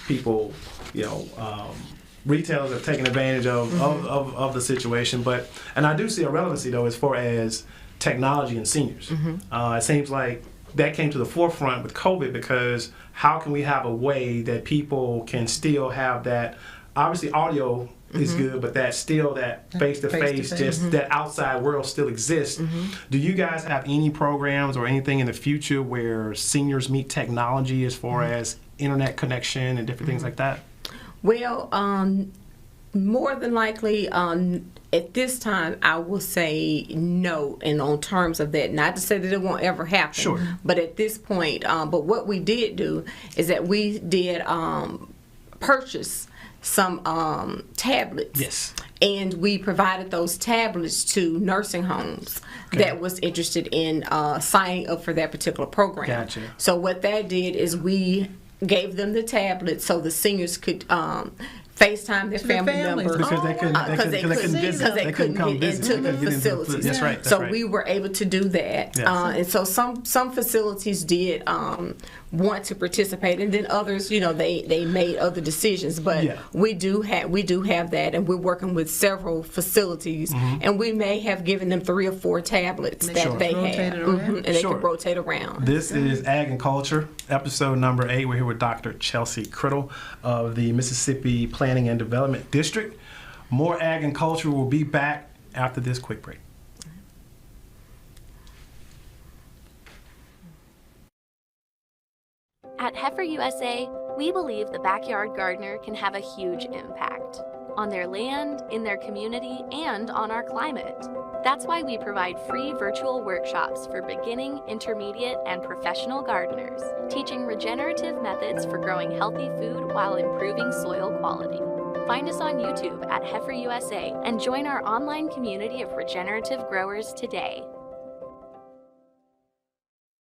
people, retailers have taken advantage of the situation, and I do see a relevancy though as far as technology and seniors. It seems like that came to the forefront with COVID, because how can we have a way that people can still have that, obviously audio is good, but that still that face-to-face, Face-to-face. just that outside world still exists. Do you guys have any programs or anything in the future where seniors meet technology as far as internet connection and different things like that? Well, more than likely, at this time, I will say no. And on terms of that, not to say that it won't ever happen. Sure. But at this point, but what we did do is that we did purchase some tablets. Yes. And we provided those tablets to nursing homes that was interested in signing up for that particular program. Gotcha. So what that did is we gave them the tablets so the seniors could FaceTime their To their family families. members. Because they couldn't, Because they couldn't visit. because they couldn't come get visit. into They the couldn't get facilities. That's right. That's So right. we were able to do that. Yes. And so some facilities did want to participate, and then others, they made other decisions. But Yeah. we do have that, and we're working with several facilities, and we may have given them 3 or 4 tablets They that should they rotate have, it around. and they Sure. can rotate around. This is Ag and Culture, episode number 8. We're here with Dr. Chelsea Crittle of the Mississippi Planning and Development District. More Ag and Culture will be back after this quick break. At Heifer USA, we believe the backyard gardener can have a huge impact on their land, in their community, and on our climate. That's why we provide free virtual workshops for beginning, intermediate, and professional gardeners, teaching regenerative methods for growing healthy food while improving soil quality. Find us on YouTube at Heifer USA and join our online community of regenerative growers today.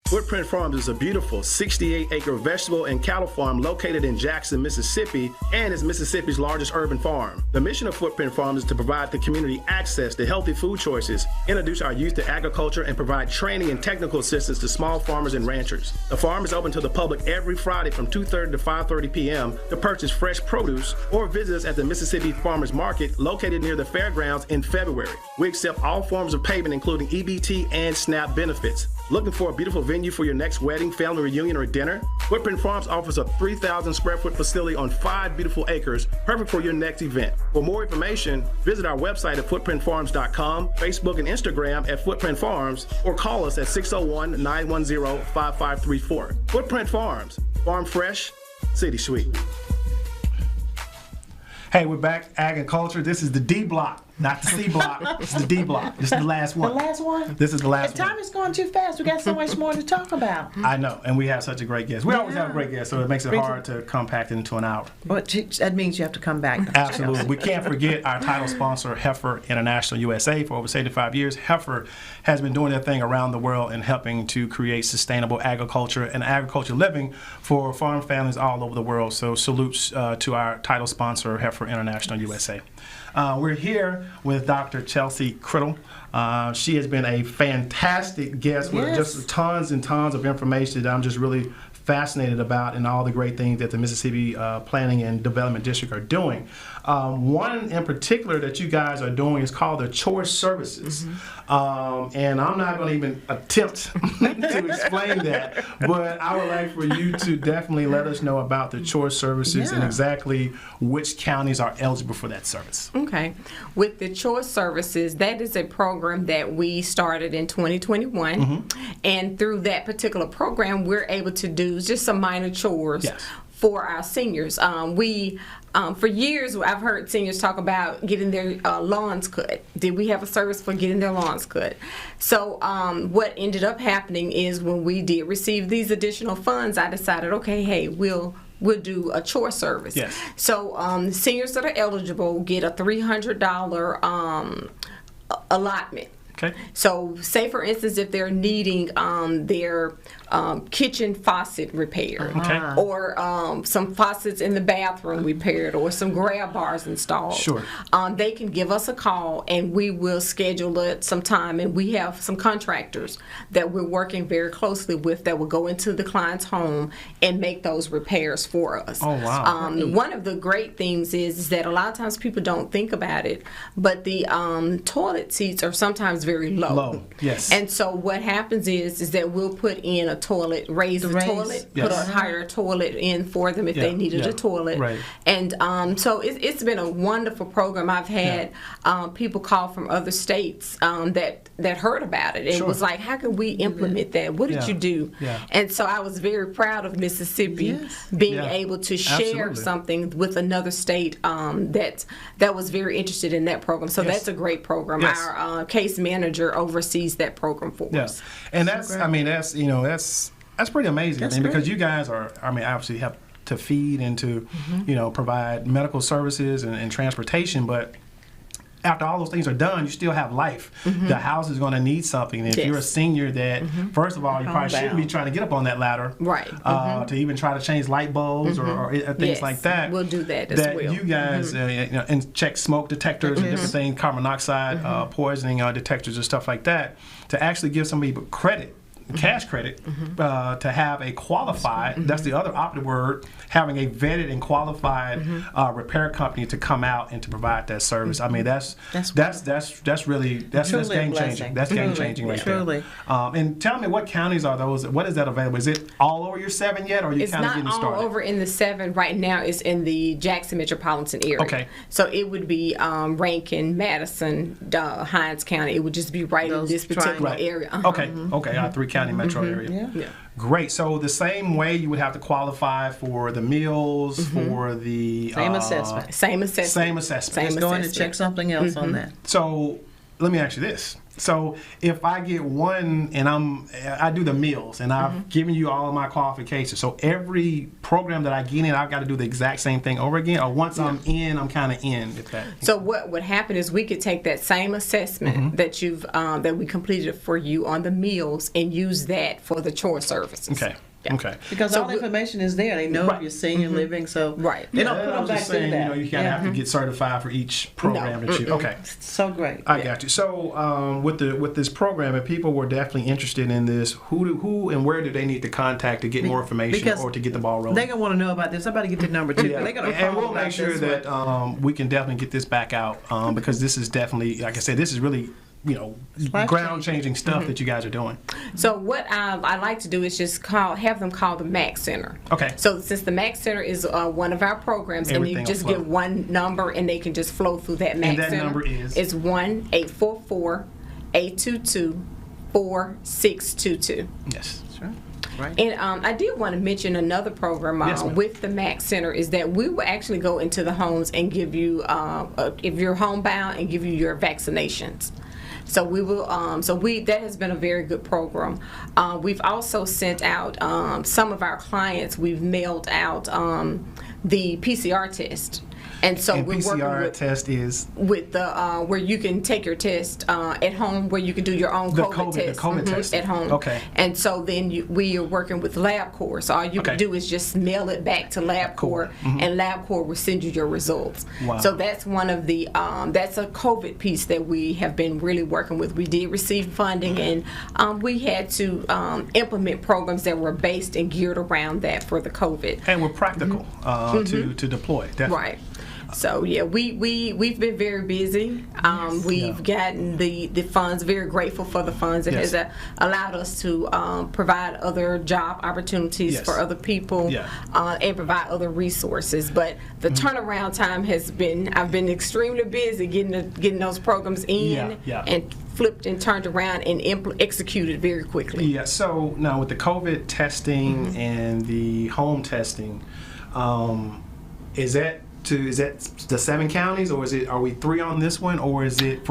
Footprint Farms is a beautiful 68-acre vegetable and cattle farm located in Jackson, Mississippi, and is Mississippi's largest urban farm. The mission of Footprint Farms is to provide the community access to healthy food choices, introduce our youth to agriculture, and provide training and technical assistance to small farmers and ranchers. The farm is open to the public every Friday from 2:30 to 5:30 p.m. to purchase fresh produce or visit us at the Mississippi Farmers Market located near the fairgrounds in February. We accept all forms of payment, including EBT and SNAP benefits. Looking for a beautiful venue for your next wedding, family reunion, or dinner? Footprint Farms offers a 3,000 square foot facility on 5 beautiful acres, perfect for your next event. For more information, visit our website at footprintfarms.com, Facebook and Instagram at Footprint Farms, or call us at 601-910-5534. Footprint Farms, farm fresh, city sweet. Hey, we're back, Ag and Culture. This is the D block. Not the C block. It's the D block. This is the last one. The last one? This is the last The one. time is going too fast. We got so much more to talk about. I know, and we have such a great guest. We always have a great guest, so it makes it hard to compact it into an hour. But that means you have to come back. Absolutely. We can't forget our title sponsor, Heifer International USA. For over 75 years, Heifer has been doing their thing around the world and helping to create sustainable agriculture and agriculture living for farm families all over the world. So salutes to our title sponsor, Heifer International USA. We're here with Dr. Chelsea Crittle. She has been a fantastic guest with just tons and tons of information that I'm just really fascinated about and all the great things that the Mississippi Planning and Development District are doing. One in particular that you guys are doing is called the Chore Services. And I'm not going to even attempt to explain that, but I would like for you to definitely let us know about the Chore Services and exactly which counties are eligible for that service. Okay. With the Chore Services, that is a program that we started in 2021. And through that particular program, we're able to do just some minor chores for our seniors. For years, I've heard seniors talk about getting their lawns cut. Did we have a service for getting their lawns cut? So what ended up happening is when we did receive these additional funds, I decided, okay, hey, we'll do a chore service. So seniors that are eligible get a $300 allotment. So say for instance if they're needing their kitchen faucet repaired or some faucets in the bathroom repaired or some grab bars installed, they can give us a call and we will schedule it some time, and we have some contractors that we're working very closely with that will go into the client's home and make those repairs for us. One of the great things is that a lot of times people don't think about it, but the toilet seats are sometimes very low. And so what happens is that we'll put in a toilet, raise the toilet, put a higher toilet in for them if they needed a toilet. And so it's been a wonderful program. I've had people call from other states that heard about it. It was like, how can we implement that? What did you do? And so I was very proud of Mississippi being able to share something with another state that was very interested in that program. So that's a great program. Our case manager oversees that program for us. And that's, I mean, that's pretty amazing. Because you guys are, obviously have to feed and to, provide medical services and transportation, but after all those things are done, you still have life. The house is going to need something. And if you're a senior that, first of all, you probably shouldn't be trying to get up on that ladder. Right. To even try to change light bulbs or things like that. We'll do that as well. You guys, and check smoke detectors and different things, carbon monoxide, poisoning detectors and stuff like that, to actually give somebody credit. Cash credit to have a qualified, that's the other operative word, having a vetted and qualified repair company to come out and to provide that service. I mean, that's really game changing. That's game changing right there. And tell me, what counties are those? What is that available? Is it all over your 7 yet, or are you kind of getting started? It's not all over in the 7 right now. It's in the Jackson metropolitan area. Okay. So it would be Rankin, Madison, Hinds County. It would just be right in this particular area. Okay. Our 3 county metro area. Great. So the same way you would have to qualify for the meals, for the same assessment. Just go in and check something else on that. So let me ask you this. So if I get one and I do the meals and I've given you all of my qualifications, so every program that I get in, I've got to do the exact same thing over again, or once I'm in, I'm kind of in. So what would happen is we could take that same assessment that that we completed for you on the meals and use that for the chore services. Okay. Yeah. Okay. Because all the information is there. They know if you're senior living, so they don't put them back through that. You kind of have to get certified for each program that you. Okay. So great. I got you. So with this program, if people were definitely interested in this, who and where do they need to contact to get more information or to get the ball rolling? They're gonna want to know about this. I better get the number too. They're gonna and we'll make sure that we can definitely get this back out because this is definitely, like I said, this is really ground-changing stuff that you guys are doing. So what I like to do is just have them call the MAC Center. Okay. So since the MAC Center is one of our programs, and you just get one number, and they can just flow through that MAC Center. And that number is? It's 1-844-822-4622. Yes. Right. And I did want to mention another program with the MAC Center is that we will actually go into the homes and give you, if you're homebound, and give you your vaccinations. So we will. That has been a very good program. We've also sent out some of our clients. We've mailed out the PCR test. And so we're PCR working with test is with the where you can take your test at home, where you can do your own COVID test at home. Okay. And so then we are working with LabCorp. So all you can do is just mail it back to LabCorp, and LabCorp will send you your results. Wow. So that's one of the that's a COVID piece that we have been really working with. We did receive funding, and we had to implement programs that were based and geared around that for the COVID. And we're practical to deploy. Definitely. Right. So yeah, we've been very busy. We've gotten the funds. Very grateful for the funds. It has allowed us to provide other job opportunities for other people and provide other resources. But the turnaround time has been. I've been extremely busy getting those programs in and flipped and turned around and executed very quickly. Yeah. So now with the COVID testing and the home testing, is that the 7 counties, or are we 3 on this one, or is it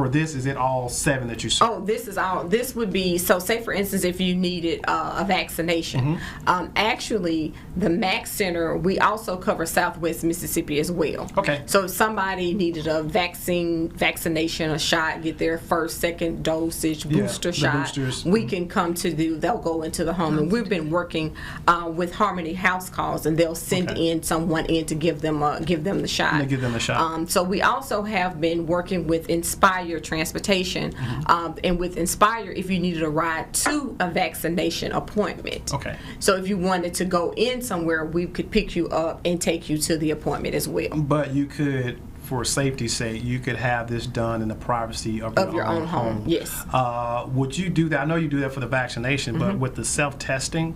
all 7 that you saw? Oh, this would be, so say for instance if you needed a vaccination. Actually the MAC Center, we also cover Southwest Mississippi as well. Okay. So if somebody needed a vaccination, a shot, get their first, second dosage, booster shot, we can come they'll go into the home. And we've been working with Harmony House Calls, and they'll send someone in to give them the shot. They give them a shot. So we also have been working with Inspire Transportation, and with Inspire, if you needed a ride to a vaccination appointment. Okay. So if you wanted to go in somewhere, we could pick you up and take you to the appointment as well. But you could, for safety's sake, you could have this done in the privacy of your own home. Yes. Would you do that? I know you do that for the vaccination, but with the self-testing,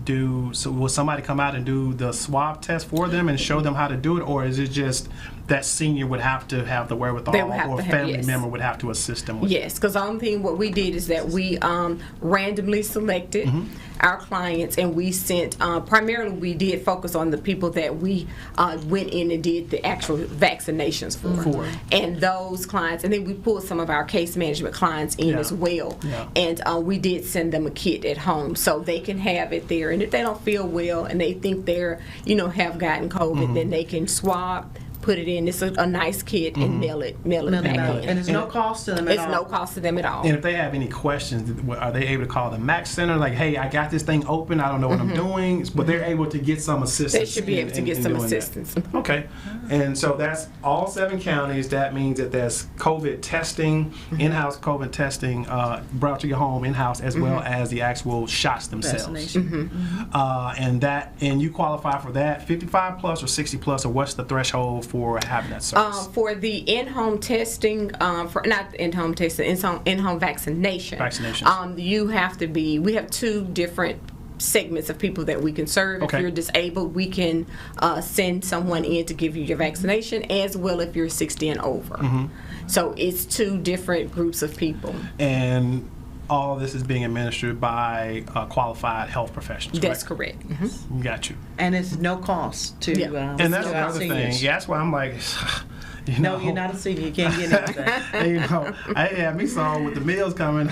will somebody come out and do the swab test for them and show them how to do it, or is it just that senior would have to have the wherewithal, or a family member would have to assist them with it? Yes, because the only thing what we did is that we randomly selected our clients, and we sent primarily we did focus on the people that we went in and did the actual vaccinations for. And those clients, and then we pulled some of our case management clients in as well, and we did send them a kit at home so they can have it there, and if they don't feel well and they think they're have gotten COVID, then they can swab, put it in. It's a nice kit and mail it back in. And there's no cost to them at all. It's no cost to them at all. And if they have any questions, are they able to call the MAC Center? Like, hey, I got this thing open. I don't know what I'm doing. But they're able to get some assistance. They should be able to get some doing assistance. That. Okay. And so that's all 7 counties. That means that there's COVID testing, in-house COVID testing brought to your home in-house, as well as the actual shots themselves. And you qualify for that 55 plus or 60 plus, or what's the threshold for having that service? For the in-home testing, not in-home testing, in-home vaccination. You have to be. We have 2 different segments of people that we can serve. Okay. If you're disabled, we can send someone in to give you your vaccination, as well if you're 60 and over. So it's 2 different groups of people. And all of this is being administered by qualified health professionals. That's correct. Got you. And it's no cost to and that's our another seniors. thing. Yeah, that's why I'm like, No, you're not a senior. You can't get anything. I had me sold with the meals coming.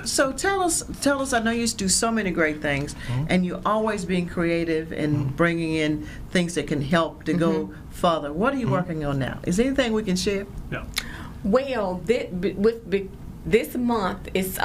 So tell us. I know you do so many great things, and you're always being creative and bringing in things that can help to go further. What are you working on now? Is there anything we can share? Yeah. Well, this month is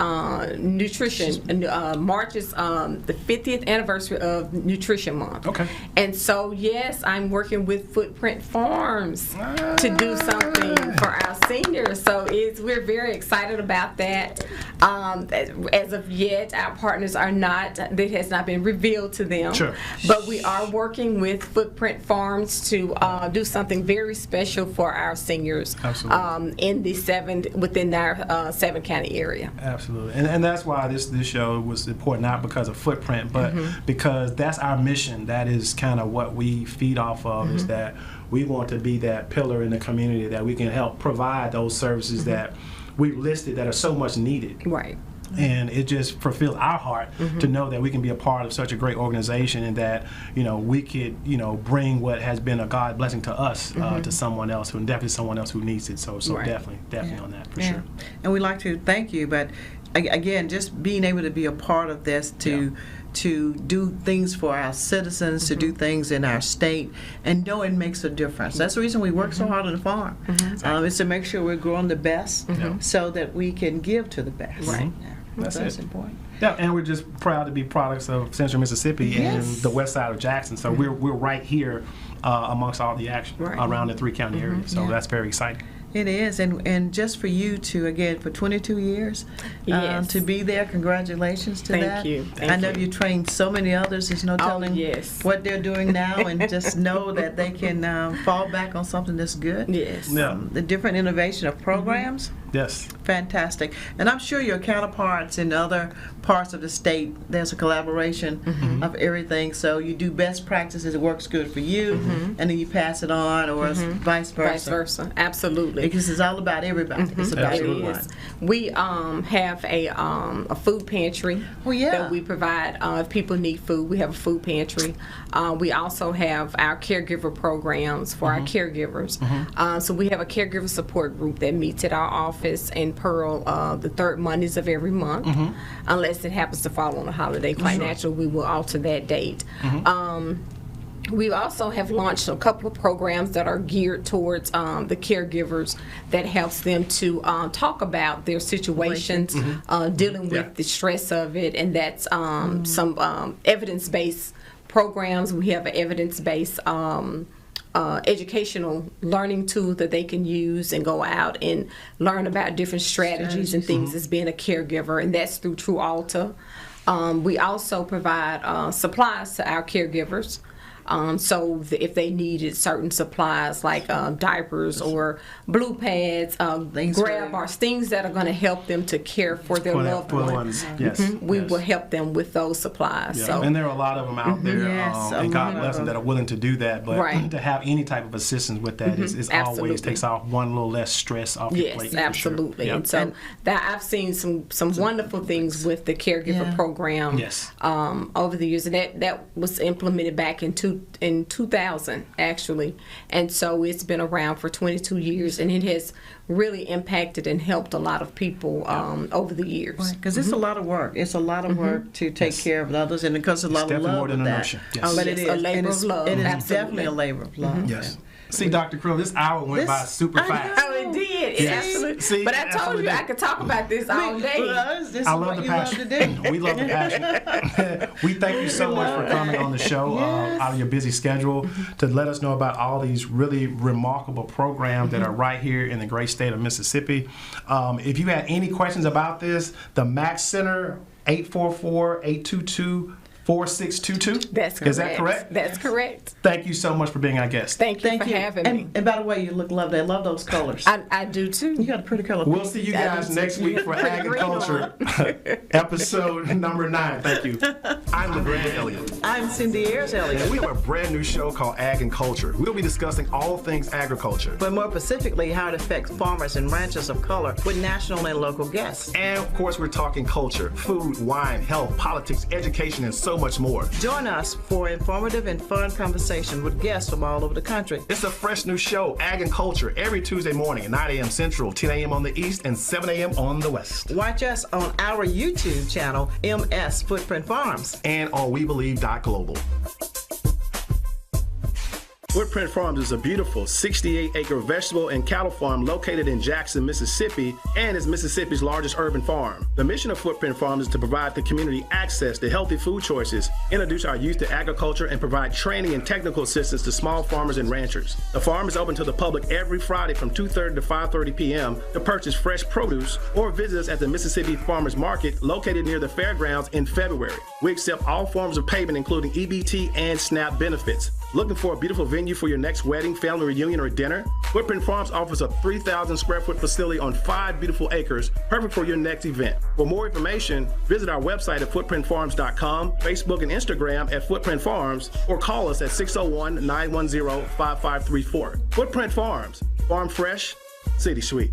nutrition. March is the 50th anniversary of Nutrition Month. Okay. And so, yes, I'm working with Footprint Farms to do something for our seniors. So we're very excited about that. As of yet, our partners are not. That has not been revealed to them. Sure. But we are working with Footprint Farms to do something very special for our seniors. Absolutely. Within our 7 county area. Absolutely. And that's why this show was important, not because of Footprint, but because that's our mission. That is kind of what we feed off of, is that we want to be that pillar in the community that we can help provide those services that we've listed that are so much needed. Right. And it just fulfills our heart to know that we can be a part of such a great organization, and that we could bring what has been a God blessing to us to someone else, and definitely someone else who needs it. So Right. definitely on that for sure. And we'd like to thank you, but again, just being able to be a part of this to do things for our citizens, to do things in our state, and know it makes a difference. That's the reason we work so hard on the farm. Is to make sure we're growing the best so that we can give to the best. Right. That's important. Yeah, and we're just proud to be products of Central Mississippi and the west side of Jackson. So we're right here amongst all the action around the 3 county area. So that's very exciting. It is, and just for you to, again, for 22 years, to be there, congratulations to that. Thank you. I know you trained so many others. There's no telling yes. what they're doing now, and just know that they can fall back on something that's good. Yes. Yeah. The different innovation of programs. Yes. Fantastic. And I'm sure your counterparts in other parts of the state, there's a collaboration of everything. So you do best practices, it works good for you, and then you pass it on, or vice versa. Vice versa. Absolutely. Because it's all about everybody. It's about Absolutely. everyone. We have a food pantry that we provide if people need food. We have a food pantry. We also have our caregiver programs for our caregivers. So we have a caregiver support group that meets at our office in Pearl the 3rd Mondays of every month, unless it happens to fall on a holiday. Quite naturally, we will alter that date. We also have launched a couple of programs that are geared towards the caregivers, that helps them to talk about their situations, dealing with the stress of it, and that's some evidence-based programs. We have an evidence-based educational learning tool that they can use and go out and learn about different strategies and things as being a caregiver, and that's through True Alta. We also provide supplies to our caregivers. So if they needed certain supplies like diapers or blue pads, grab bars, things that are going to help them to care for their loved ones. We will help them with those supplies. So. And there are a lot of them out there, and God bless them, that are willing to do that. But to have any type of assistance with that is always takes off one little less stress off your plate. Yes, absolutely. Sure. And so that I've seen some wonderful things with the caregiver program over the years, and that was implemented back in 2000 actually, and so it's been around for 22 years, and it has really impacted and helped a lot of people over the years. Because it's a lot of work. It's a lot of work to take care of others, and because a lot of love with that. Yes. But it is a labor of love. It is definitely a labor of love. Yes. See, Dr. Crittle, this hour went by super fast. Oh, it did. Yes. Absolutely. See, But I told absolutely you did. I could talk about this all day. I love the passion. We love the passion. We thank you so much for coming on the show out of your busy schedule to let us know about all these really remarkable programs that are right here in the great state of Mississippi. If you had any questions about this, the Max Center, 844-822-4622. That's correct. Is that correct? That's correct. Thank you so much for being our guest. Thank you for having me. And by the way, you look lovely. I love those colors. I do too. You got a pretty color. We'll see you guys next week for Agriculture, episode number 9. Thank you. I'm AYERS-ELLIOTT. I'm Cindy Ayers-ELLIOTT. And we have a brand new show called Ag and Culture. We'll be discussing all things agriculture. But more specifically, how it affects farmers and ranchers of color with national and local guests. And of course, we're talking culture, food, wine, health, politics, education, and so much more. Join us for informative and fun conversation with guests from all over the country. It's a fresh new show, Ag and Culture, every Tuesday morning at 9 a.m. Central, 10 a.m. on the East, and 7 a.m. on the West. Watch us on our YouTube channel, MS Footprint Farms. And on WeBelieve.global. Footprint Farms is a beautiful 68-acre vegetable and cattle farm located in Jackson, Mississippi, and is Mississippi's largest urban farm. The mission of Footprint Farms is to provide the community access to healthy food choices, introduce our youth to agriculture, and provide training and technical assistance to small farmers and ranchers. The farm is open to the public every Friday from 2:30 to 5:30 p.m. to purchase fresh produce or visit us at the Mississippi Farmers Market located near the fairgrounds in February. We accept all forms of payment, including EBT and SNAP benefits. Looking for a beautiful venue for your next wedding, family reunion, or dinner? Footprint Farms offers a 3,000 square foot facility on 5 beautiful acres, perfect for your next event. For more information, visit our website at footprintfarms.com, Facebook and Instagram at Footprint Farms, or call us at 601-910-5534. Footprint Farms, farm fresh, city sweet.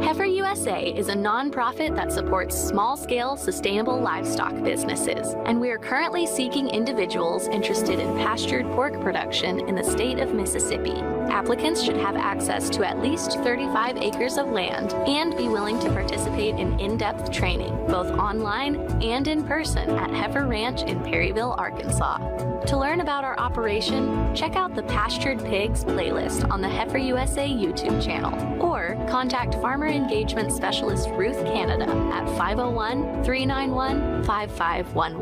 Heifer USA is a nonprofit that supports small-scale, sustainable livestock businesses, and we are currently seeking individuals interested in pastured pork production in the state of Mississippi. Applicants should have access to at least 35 acres of land and be willing to participate in in-depth training, both online and in person at Heifer Ranch in Perryville, Arkansas. To learn about our operation, check out the Pastured Pigs playlist on the Heifer USA YouTube channel, or contact Farmer Engagement Specialist Ruth Canada at 501-391-5511.